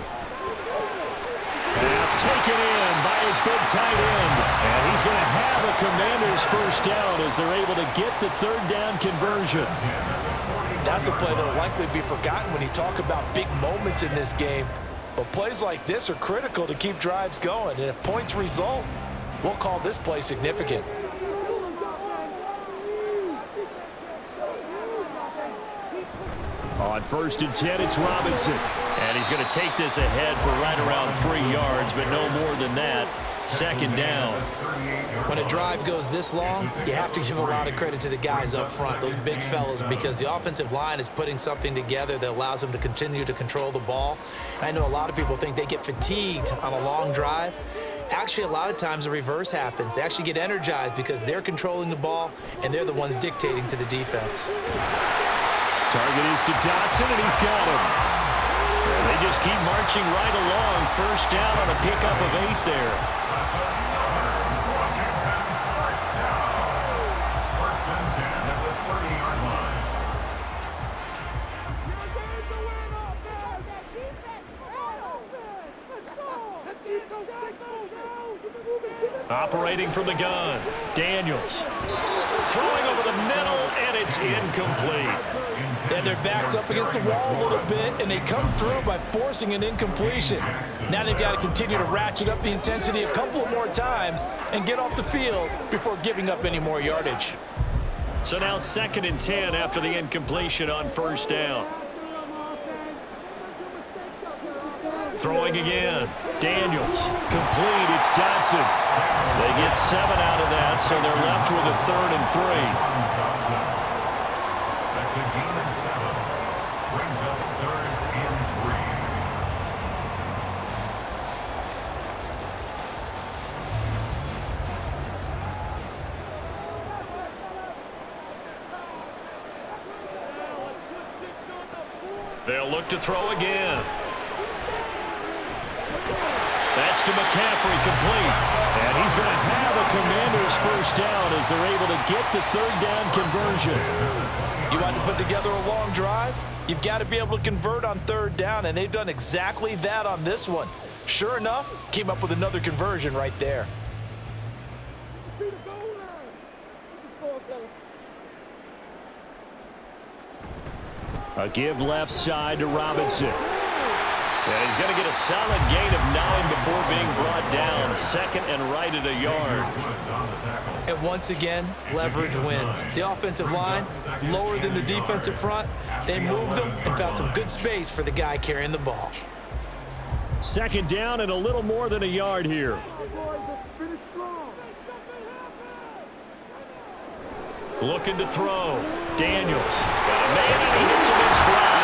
Pass taken in by his big tight end. And he's going to have a Commanders first down as they're able to get the 3rd down conversion. That's a play that will likely be forgotten when you talk about big moments in this game. But plays like this are critical to keep drives going. And if points result, we'll call this play significant. On 1st and 10, it's Robinson. And he's going to take this ahead for right around 3 yards, but no more than that. 2nd down. When a drive goes this long, you have to give a lot of credit to the guys up front, those big fellas, because the offensive line is putting something together that allows them to continue to control the ball. And I know a lot of people think they get fatigued on a long drive. Actually, a lot of times the reverse happens. They actually get energized because they're controlling the ball, and they're the ones dictating to the defense. Target is to Dotson, and he's got him. And they just keep marching right along. First down on a pickup of 8 there. Operating from the gun, Daniels. Throwing over the middle, and It's incomplete. And their back's up against the wall a little bit, and they come through by forcing an incompletion. Now they've got to continue to ratchet up the intensity a couple of more times and get off the field before giving up any more yardage. So now 2nd and 10 after the incompletion on 1st down. Throwing again. Daniels. Complete. It's Dotson. They get 7 out of that, so they're left with a 3rd and 3. That's a gain of 7. Brings up 3rd and 3. They'll look to throw again. That's to McCaffrey, complete. And he's going to have a Commanders 1st down as they're able to get the 3rd down conversion. You want to put together a long drive? You've got to be able to convert on 3rd down, and they've done exactly that on this one. Sure enough, came up with another conversion right there. A give left side to Robinson. And he's going to get a solid gain of 9 before being brought down. 2nd and right at a yard. And once again, leverage wins. The offensive line, lower than the defensive front. They moved them and found some good space for the guy carrying the ball. 2nd down and a little more than a yard here. Looking to throw. Daniels. Got a man, and he hits him in stride.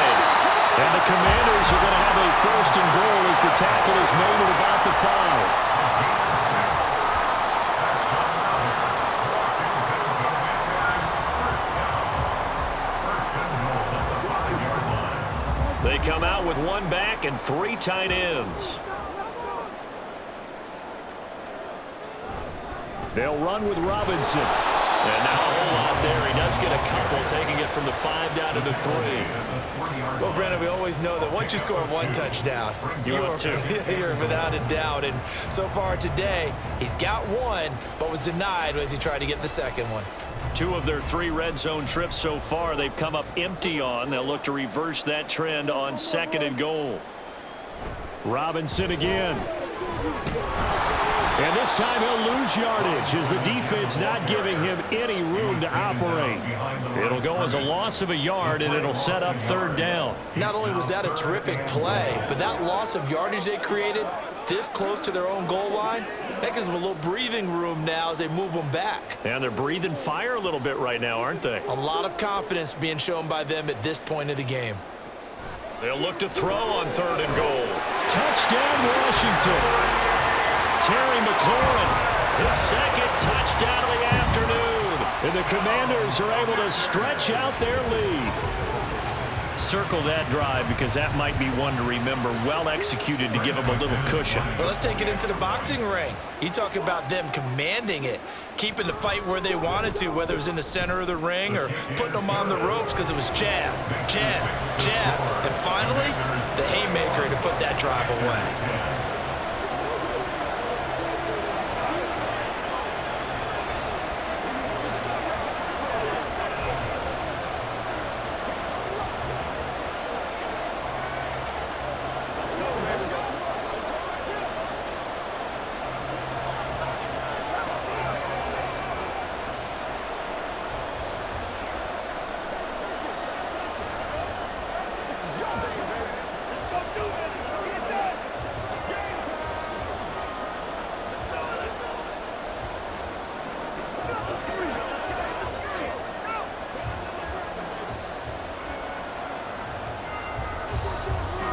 And the Commanders are going to have a 1st and goal as the tackle is made at about the 5. They come out with 1 back and 3 tight ends. They'll run with Robinson. And now a whole lot there. He does get a couple, taking it from the 5 down to the 3. Well, Brandon, we always know that once you score 1 touchdown, you're without a doubt. And so far today, he's got 1, but was denied as he tried to get the 2nd one. 2 of their 3 red zone trips so far, they've come up empty on. They'll look to reverse that trend on 2nd and goal. Robinson again. And this time he'll lose yardage as the defense not giving him any room to operate. It'll go as a loss of a yard, and it'll set up 3rd down. Not only was that a terrific play, but that loss of yardage they created this close to their own goal line, that gives them a little breathing room now as they move them back. And they're breathing fire a little bit right now, aren't they? A lot of confidence being shown by them at this point of the game. They'll look to throw on 3rd and goal. Touchdown, Washington. Terry McLaurin, his 2nd touchdown of the afternoon. And the Commanders are able to stretch out their lead. Circle that drive because that might be one to remember. Well executed to give them a little cushion. Well, let's take it into the boxing ring. You talk about them commanding it, keeping the fight where they wanted to, whether it was in the center of the ring or putting them on the ropes because it was jab, jab, jab. And finally, the haymaker to put that drive away.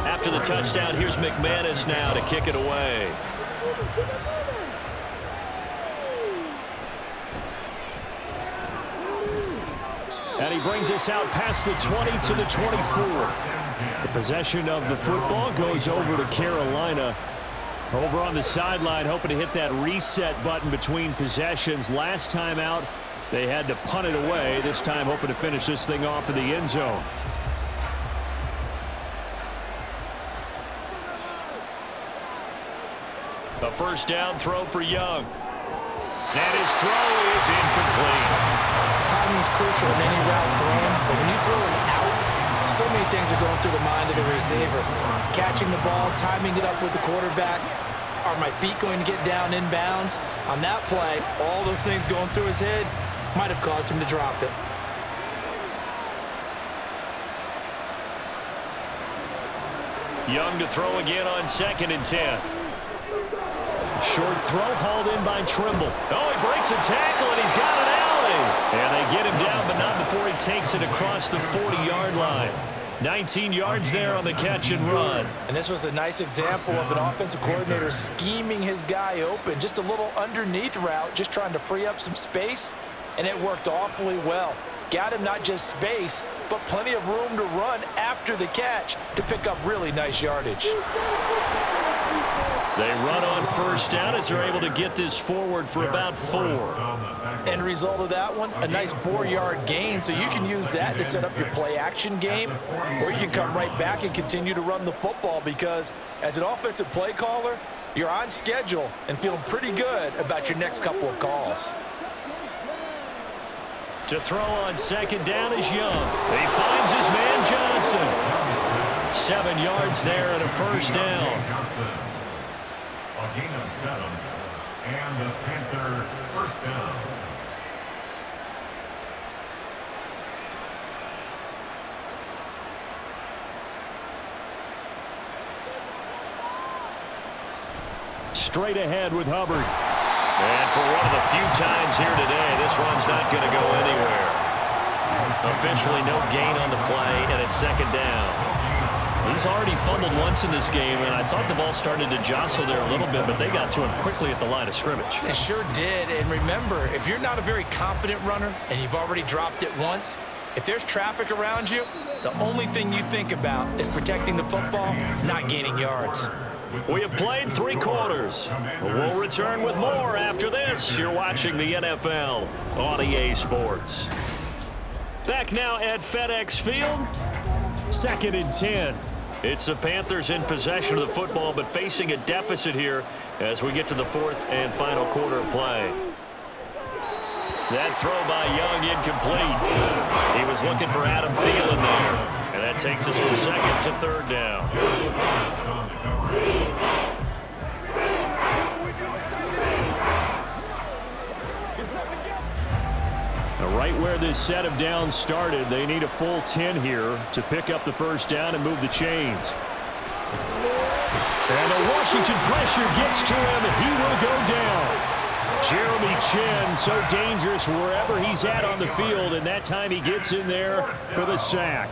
After the touchdown, here's McManus now to kick it away. And he brings us out past the 20 to the 24. The possession of the football goes over to Carolina. Over on the sideline, hoping to hit that reset button between possessions. Last time out, they had to punt it away. This time, hoping to finish this thing off in the end zone. A 1st down throw for Young. And his throw is incomplete. timing's crucial in any route thrown, but when you throw an out, so many things are going through the mind of the receiver. Catching the ball, timing it up with the quarterback. Are my feet going to get down inbounds? On that play, all those things going through his head might have caused him to drop it. Young to throw again on 2nd and 10. Short throw hauled in by Trimble. Oh, he breaks a tackle, and he's got an alley. And they get him down, but not before he takes it across the 40-yard line. 19 yards there on the catch and run. And this was a nice example of an offensive coordinator scheming his guy open. Just a little underneath route, just trying to free up some space, and it worked awfully well. Got him not just space, but plenty of room to run after the catch to pick up really nice yardage. They run on 1st down as they're able to get this forward for about 4. End result of that one, a nice 4-yard gain, so you can use that to set up your play-action game, or you can come right back and continue to run the football because as an offensive play caller, you're on schedule and feeling pretty good about your next couple of calls. To throw on 2nd down is Young. He finds his man Johnson. 7 yards there and a 1st down. A gain of 7, and the Panther 1st down. Straight ahead with Hubbard. And for one of the few times here today, this run's not going to go anywhere. Officially no gain on the play, and it's 2nd down. He's already fumbled once in this game, and I thought the ball started to jostle there a little bit, but they got to him quickly at the line of scrimmage. They sure did, and remember, if you're not a very confident runner and you've already dropped it once, if there's traffic around you, the only thing you think about is protecting the football, not gaining yards. We have played 3 quarters. We'll return with more after this. You're watching the NFL on EA Sports. Back now at FedEx Field. 2nd and 10. It's the Panthers in possession of the football, but facing a deficit here as we get to the 4th and final quarter of play. That throw by Young incomplete. He was looking for Adam Thielen there. And that takes us from 2nd to 3rd down. Now, right where this set of downs started, they need a full 10 here to pick up the 1st down and move the chains. And the Washington pressure gets to him, and he will go down. Jeremy Chinn, so dangerous wherever he's at on the field, and that time he gets in there for the sack.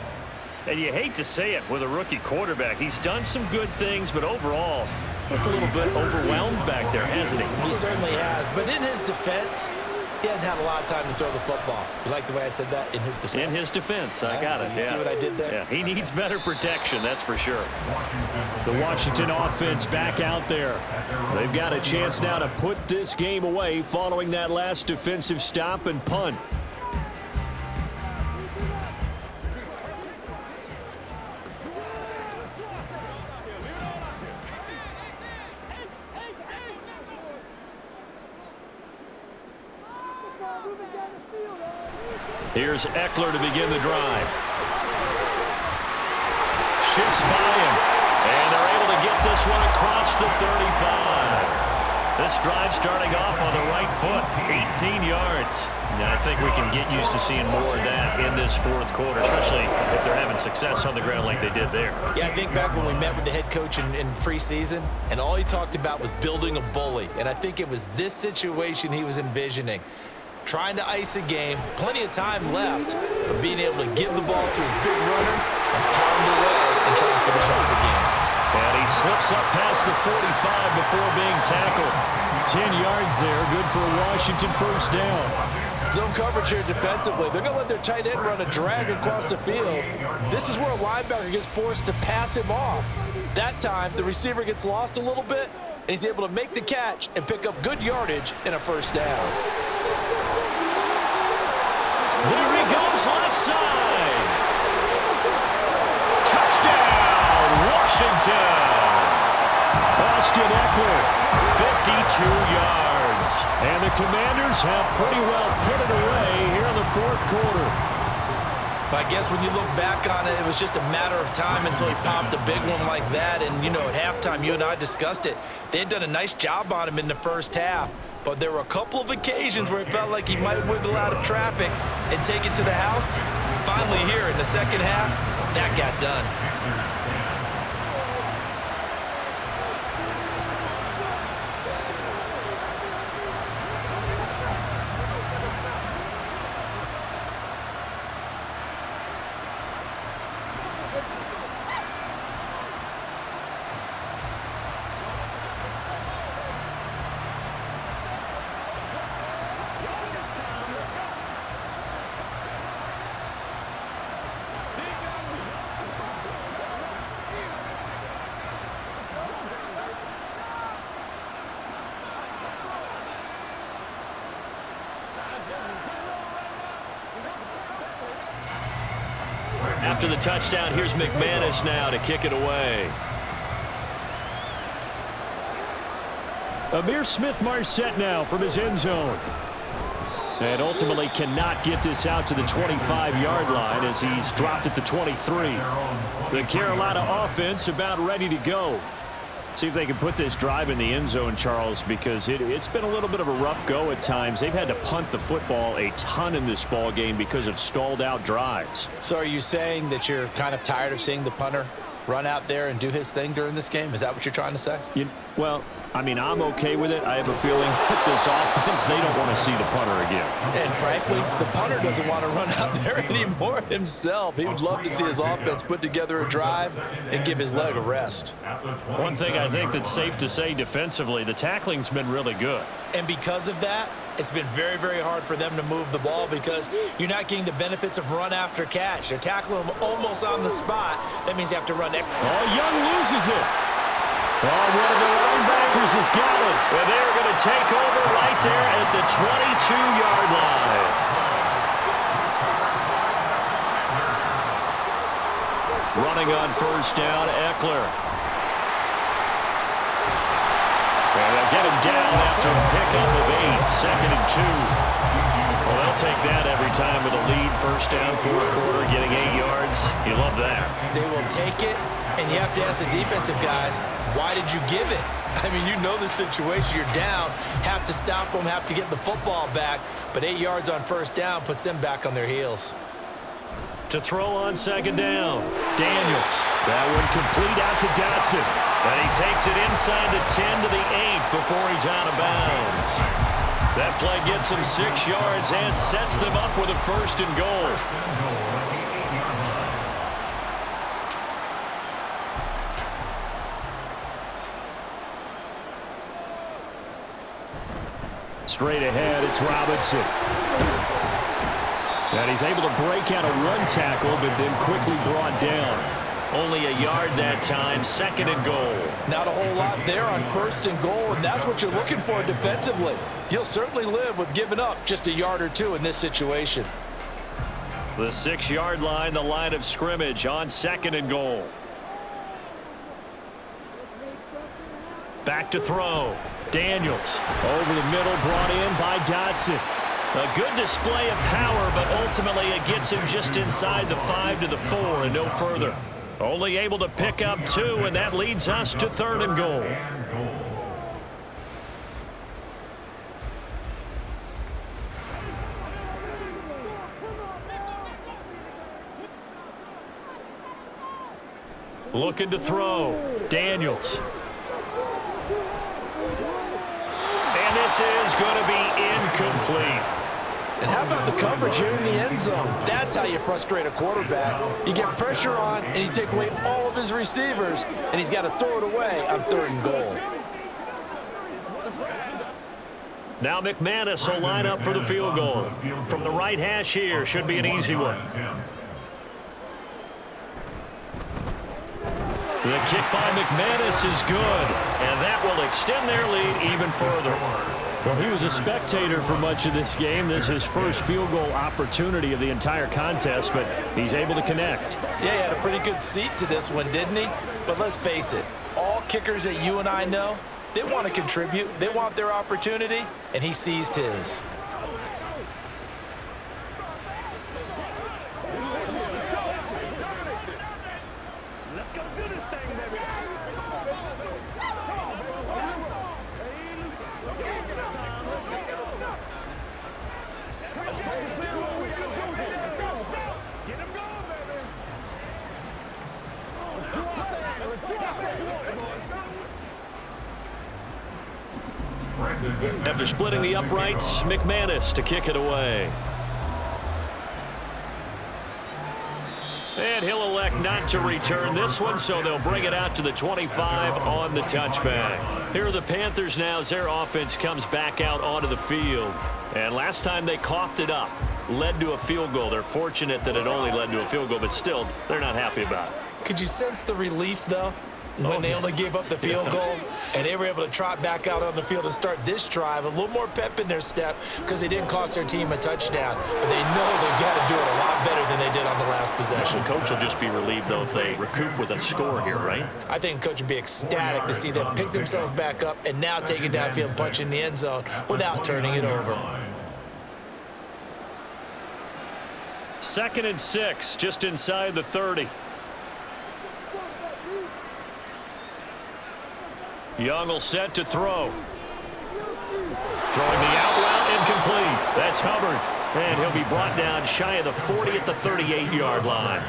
And you hate to say it with a rookie quarterback. He's done some good things, but overall, looked a little bit overwhelmed back there, hasn't he? He certainly has, but in his defense, he hasn't had a lot of time to throw the football. You like the way I said that? In his defense? In his defense, I got it. You see what I did there? Yeah, he needs better protection, that's for sure. The Washington offense back out there. They've got a chance now to put this game away following that last defensive stop and punt. Here's Eckler to begin the drive. Shifts by him. And they're able to get this one across the 35. This drive starting off on the right foot. 18 yards. Now, I think we can get used to seeing more of that in this 4th quarter, especially if they're having success on the ground like they did there. Yeah, I think back when we met with the head coach in preseason, and all he talked about was building a bully. And I think it was this situation he was envisioning. Trying to ice a game, plenty of time left, but being able to give the ball to his big runner and pound away and try and finish off the game. And he slips up past the 45 before being tackled. 10 yards there, good for a Washington 1st down. Zone coverage here defensively. They're going to let their tight end run a drag across the field. This is where a linebacker gets forced to pass him off. That time, the receiver gets lost a little bit, and he's able to make the catch and pick up good yardage and a 1st down. There he goes, left side. Touchdown, Washington. Austin Eckler, 52 yards. And the Commanders have pretty well put it away here in the fourth quarter. But I guess when you look back on it, it was just a matter of time until he popped a big one like that. And, you know, at halftime, you and I discussed it. They had done a nice job on him in the first half. But there were a couple of occasions where it felt like he might wiggle out of traffic and take it to the house. Finally here in the second half, that got done. After the touchdown, here's McManus now to kick it away. Amir Smith-Marset now from his end zone. And ultimately cannot get this out to the 25-yard line as he's dropped at the 23. The Carolina offense about ready to go. See if they can put this drive in the end zone, Charles, because it's been a little bit of a rough go at times. They've had to punt the football a ton in this ball game because of stalled out drives. So are you saying that you're kind of tired of seeing the punter run out there and do his thing during this game? Is that what you're trying to say? Well, I mean, I'm okay with it. I have a feeling that this offense, they don't want to see the punter again. And frankly, the punter doesn't want to run out there anymore himself. He would love to see his offense put together a drive and give his leg a rest. One thing I think that's safe to say defensively, the tackling's been really good. And because of that, it's been very, very hard for them to move the ball because you're not getting the benefits of run after catch. They're tackling them almost on the spot. That means you have to run. Young loses it. Oh, one of the linebackers has got it. And they're going to take over right there at the 22-yard line. Running on first down, Eckler. And they'll get him down after a pickup of 8, 2nd and 2. Well, they'll take that every time with a lead. First down, fourth quarter, getting 8 yards. You love that. They will take it, and you have to ask the defensive guys, why did you give it? I mean, you know the situation. You're down, have to stop them, have to get the football back, but 8 yards on first down puts them back on their heels. To throw on second down, Daniels. That one complete out to Dotson. And he takes it inside the 10 to the 8 before he's out of bounds. That play gets him 6 yards and sets them up with a first and goal. Straight ahead, it's Robinson. And he's able to break out a run tackle, but then quickly brought down. Only a yard that time, 2nd and goal. Not a whole lot there on 1st and goal, and that's what you're looking for defensively. You'll certainly live with giving up just a yard or two in this situation. The 6-yard line, the line of scrimmage on 2nd and goal. Back to throw. Daniels. Over the middle, brought in by Dotson. A good display of power, but ultimately it gets him just inside the 5 to the 4 and no further. Only able to pick up 2, and that leads us to 3rd and goal. Looking to throw. Daniels. And this is going to be incomplete. And how about the coverage here in the end zone? That's how you frustrate a quarterback. You get pressure on, and you take away all of his receivers, and he's got to throw it away on 3rd and goal. Now McManus will line up for the field goal. From the right hash here, should be an easy one. The kick by McManus is good, and that will extend their lead even further. Well, he was a spectator for much of this game. This is his first field goal opportunity of the entire contest, but he's able to connect. Yeah, he had a pretty good seat to this one, didn't he? But let's face it, all kickers that you and I know, They want to contribute. They want their opportunity, and he seized his. Let's go do this thing, baby. Get him going, baby. Let's do our thing. Let's do our thing, boys. After splitting the uprights, McManus to kick it away. And he'll elect not to return this one, so they'll bring it out to the 25 on the touchback. Here are the Panthers now as their offense comes back out onto the field. And last time they coughed it up, led to a field goal. They're fortunate that it only led to a field goal, but still, they're not happy about it. Could you sense the relief, though, when they only gave up the field goal and they were able to trot back out on the field and start this drive, a little more pep in their step because they didn't cost their team a touchdown. But they know they've got to do it a lot better than they did on the last possession. The coach will just be relieved, though, if they recoup with a score here, right? I think the coach would be ecstatic to see them pick themselves back up and now take it downfield and punch in the end zone without turning it over. 2nd and 6, just inside the 30. Young will set to throw. Throwing the out route incomplete. That's Hubbard. And he'll be brought down shy of the 40 at the 38-yard line.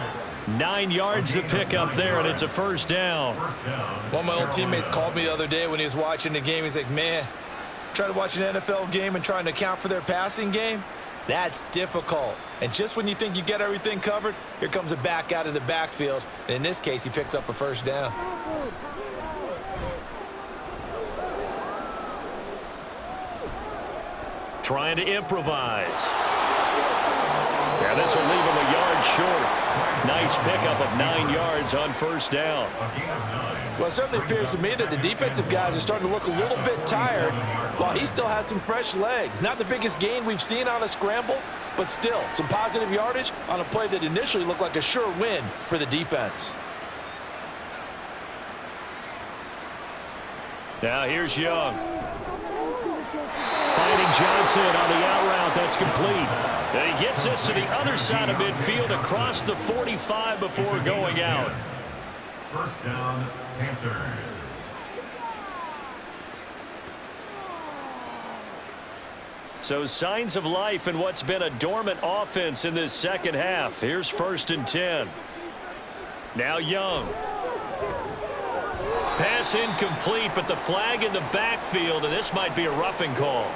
9 yards to pick up there, and it's a first down. One of my old teammates called me the other day when he was watching the game. He's like, man, trying to watch an NFL game and trying to account for their passing game, that's difficult. And just when you think you get everything covered, here comes a back out of the backfield. And in this case, he picks up a first down. Trying to improvise. Yeah, this will leave him a yard short. Nice pickup of 9 yards on first down. Well, it certainly appears to me that the defensive guys are starting to look a little bit tired while he still has some fresh legs. Not the biggest gain we've seen on a scramble, but still some positive yardage on a play that initially looked like a sure win for the defense. Now here's Young. Finding Johnson on the out route. That's complete. And he gets us to the other side of midfield across the 45 before going out. First down, Panthers. So signs of life in what's been a dormant offense in this second half. Here's 1st and 10. Now Young. Pass incomplete, but the flag in the backfield, and this might be a roughing call.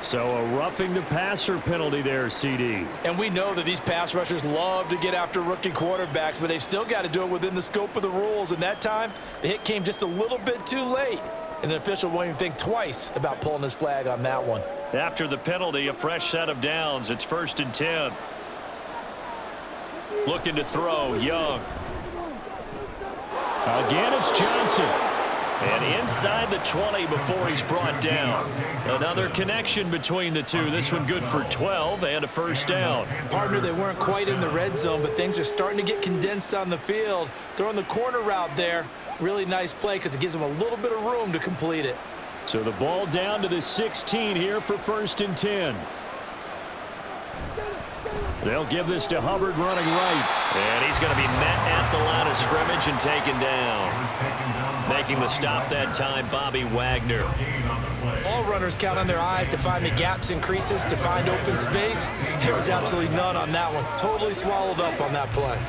So a roughing the passer penalty there, CD. And we know that these pass rushers love to get after rookie quarterbacks, but they've still got to do it within the scope of the rules. And that time, the hit came just a little bit too late. And the official won't even think twice about pulling his flag on that one. After the penalty, a fresh set of downs. It's 1st and 10. Looking to throw, Young. Again, it's Johnson. And inside the 20 before he's brought down. Another connection between the two. This one good for 12 and a first down. Partner, they weren't quite in the red zone, but things are starting to get condensed on the field. Throwing the corner route there. Really nice play because it gives them a little bit of room to complete it. So the ball down to the 16 here for 1st and 10. They'll give this to Hubbard running right. And he's going to be met at the line of scrimmage and taken down. Making the stop that time, Bobby Wagner. All runners count on their eyes to find the gaps and creases, to find open space. There was absolutely none on that one. Totally swallowed up on that play.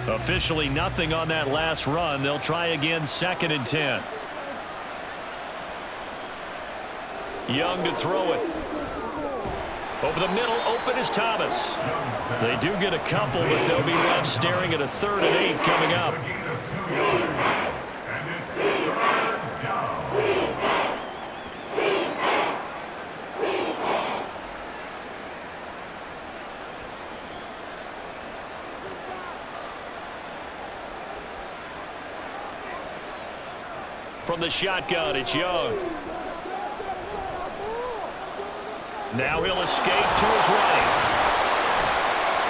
Officially nothing on that last run. They'll try again 2nd and 10. Young to throw it. Over the middle, open is Thomas. They do get a couple, but they'll be left staring at a 3rd and 8 coming up. From the shotgun, it's Young. Now he'll escape to his right.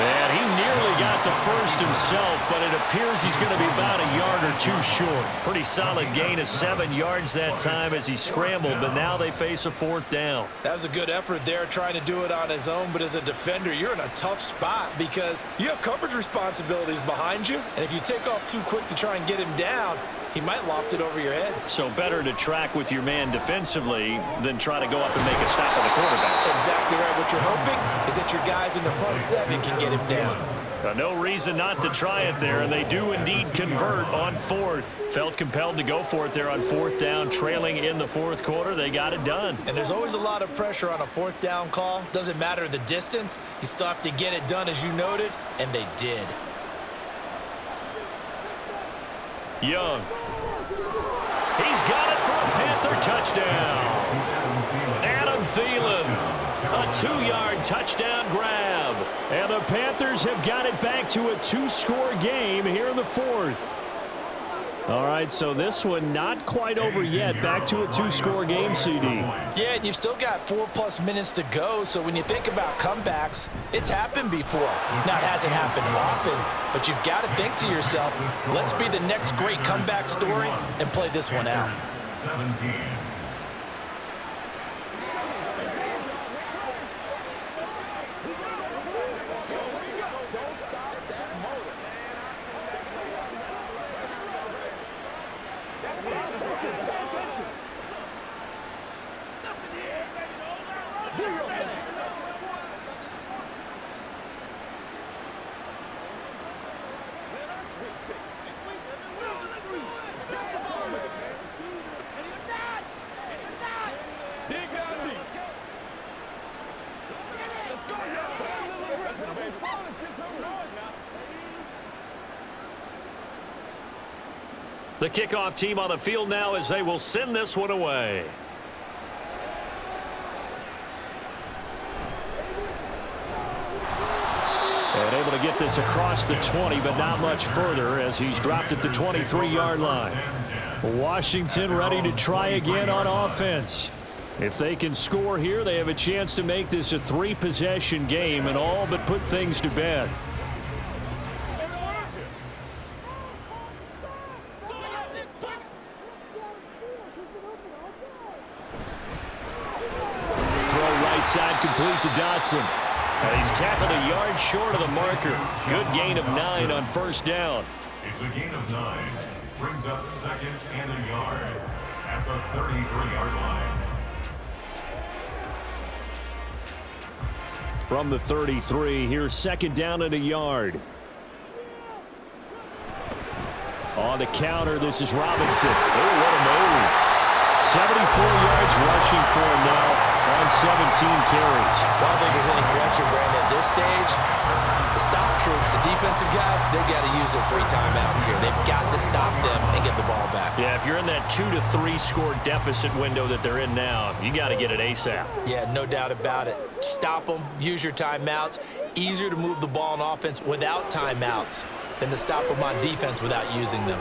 And he nearly got the first himself, but it appears he's going to be about a yard or two short. Pretty solid gain of 7 yards that time as he scrambled, but now they face a 4th down. That was a good effort there trying to do it on his own, but as a defender, you're in a tough spot because you have coverage responsibilities behind you, and if you take off too quick to try and get him down, he might loft it over your head. So better to track with your man defensively than try to go up and make a stop on the quarterback. Exactly right. What you're hoping is that your guys in the front 7 can get him down. No reason not to try it there, and they do indeed convert on 4th. Felt compelled to go for it there on 4th down, trailing in the 4th quarter. They got it done. And there's always a lot of pressure on a 4th down call. Doesn't matter the distance. You still have to get it done, as you noted, and they did. Young. He's got it for a Panther touchdown. Adam Thielen, a 2-yard touchdown grab. And the Panthers have got it back to a 2-score game here in the 4th. All right, so this one not quite over yet. Back to a 2-score game, CD. Yeah, and you've still got 4+ minutes to go, so when you think about comebacks, it's happened before. Now, it hasn't happened often, but you've got to think to yourself, let's be the next great comeback story and play this one out. 17. The kickoff team on the field now as they will send this one away. And able to get this across the 20, but not much further as he's dropped at the 23-yard line. Washington ready to try again on offense. If they can score here, they have a chance to make this a 3-possession game and all but put things to bed. Side complete to Dotson. And he's tackled a yard short of the marker. Good gain of 9 on 1st down. It's a gain of 9. Brings up 2nd and a yard at the 33-yard line. From the 33, here's 2nd down and a yard. On the counter, this is Robinson. Oh, what a move. 74 yards rushing for him now on 17 carries. I don't think there's any question, Brandon, at this stage, the stop troops, the defensive guys, they got to use their 3 timeouts here. They've got to stop them and get the ball back. Yeah, if you're in that 2 to 3 score deficit window that they're in now, you got to get it ASAP. Yeah, no doubt about it. Stop them, use your timeouts. Easier to move the ball on offense without timeouts than to stop them on defense without using them.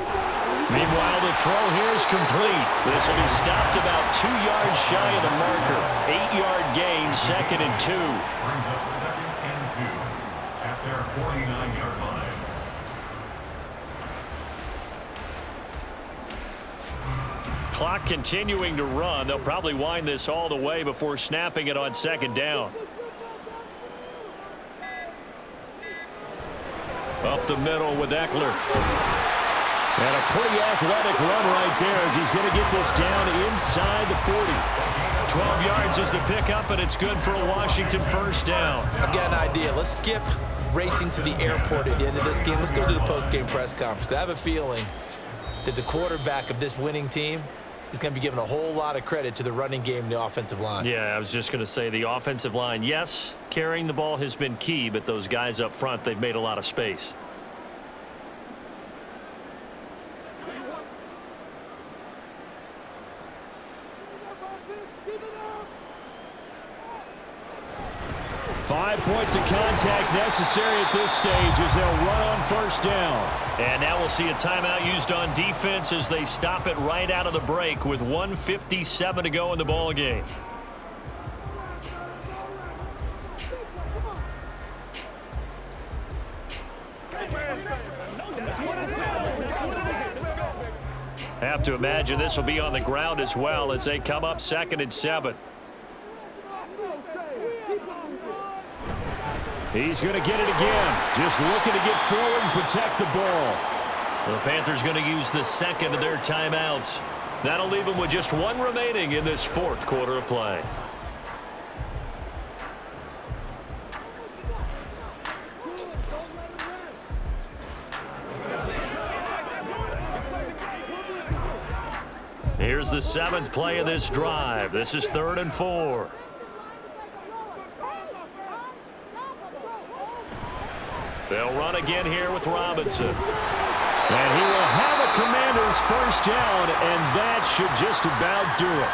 Meanwhile, the throw here is complete. This will be stopped about 2 yards shy of the marker. 8-yard gain, 2nd and 2. Brings up 2nd and 2 at their 49-yard line. Clock continuing to run. They'll probably wind this all the way before snapping it on 2nd down. Up the middle with Eckler. And a pretty athletic run right there as he's going to get this down inside the 40. 12 yards is the pickup, and it's good for a Washington 1st down. I've got an idea. Let's skip racing to the airport at the end of this game. Let's go to the post-game press conference. I have a feeling that the quarterback of this winning team is going to be given a whole lot of credit to the running game and the offensive line. Yeah, I was just going to say the offensive line, yes, carrying the ball has been key, but those guys up front, they've made a lot of space. Five points of contact necessary at this stage as they'll run on 1st down. And now we'll see a timeout used on defense as they stop it right out of the break with 1:57 to go in the ball game. Have to imagine this will be on the ground as well as they come up 2nd and 7. He's going to get it again. Just looking to get forward and protect the ball. The Panthers going to use the second of their timeouts. That'll leave them with just one remaining in this 4th quarter of play. Here's the 7th play of this drive. This is 3rd and 4. They'll run again here with Robinson. And he will have a Commanders first down, and that should just about do it.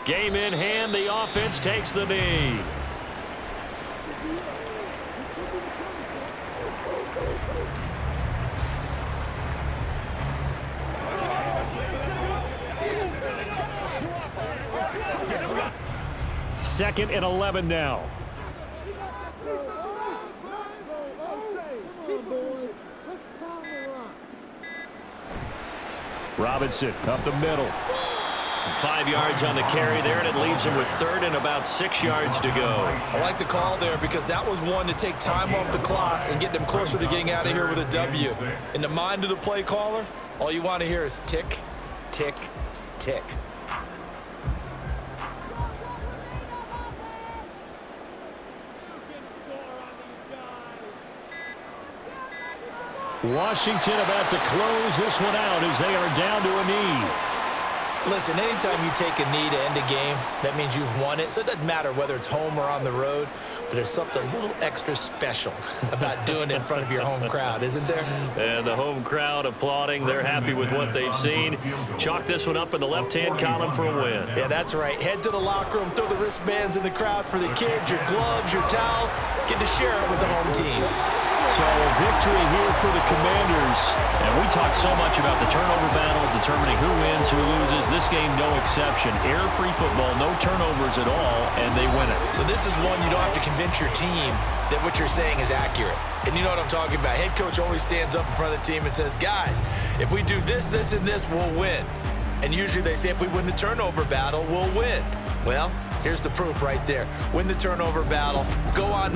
Game in hand, the offense takes the knee. Second and 11 now. Robinson up the middle. 5 yards on the carry there, and it leaves him with 3rd and about 6 yards to go. I like the call there because that was one to take time off the clock and get them closer to getting out of here with a W. In the mind of the play caller, all you want to hear is tick, tick, tick. Washington about to close this one out as they are down to a knee. Listen, anytime you take a knee to end a game, that means you've won it. So it doesn't matter whether it's home or on the road, but there's something a little extra special about doing it in front of your home crowd, isn't there? And the home crowd applauding. They're happy with what they've seen. Chalk this one up in the left-hand column for a win. Yeah, that's right. Head to the locker room, throw the wristbands in the crowd for the kids, your gloves, your towels. Get to share it with the home team. So a victory here for the Commanders. And we talk so much about the turnover battle, determining who wins, who loses. This game, no exception. Error-free football, no turnovers at all, and they win it. So this is one you don't have to convince your team that what you're saying is accurate. And you know what I'm talking about. Head coach always stands up in front of the team and says, guys, if we do this, this, and this, we'll win. And usually they say if we win the turnover battle, we'll win. Well, here's the proof right there. Win the turnover battle. Go on.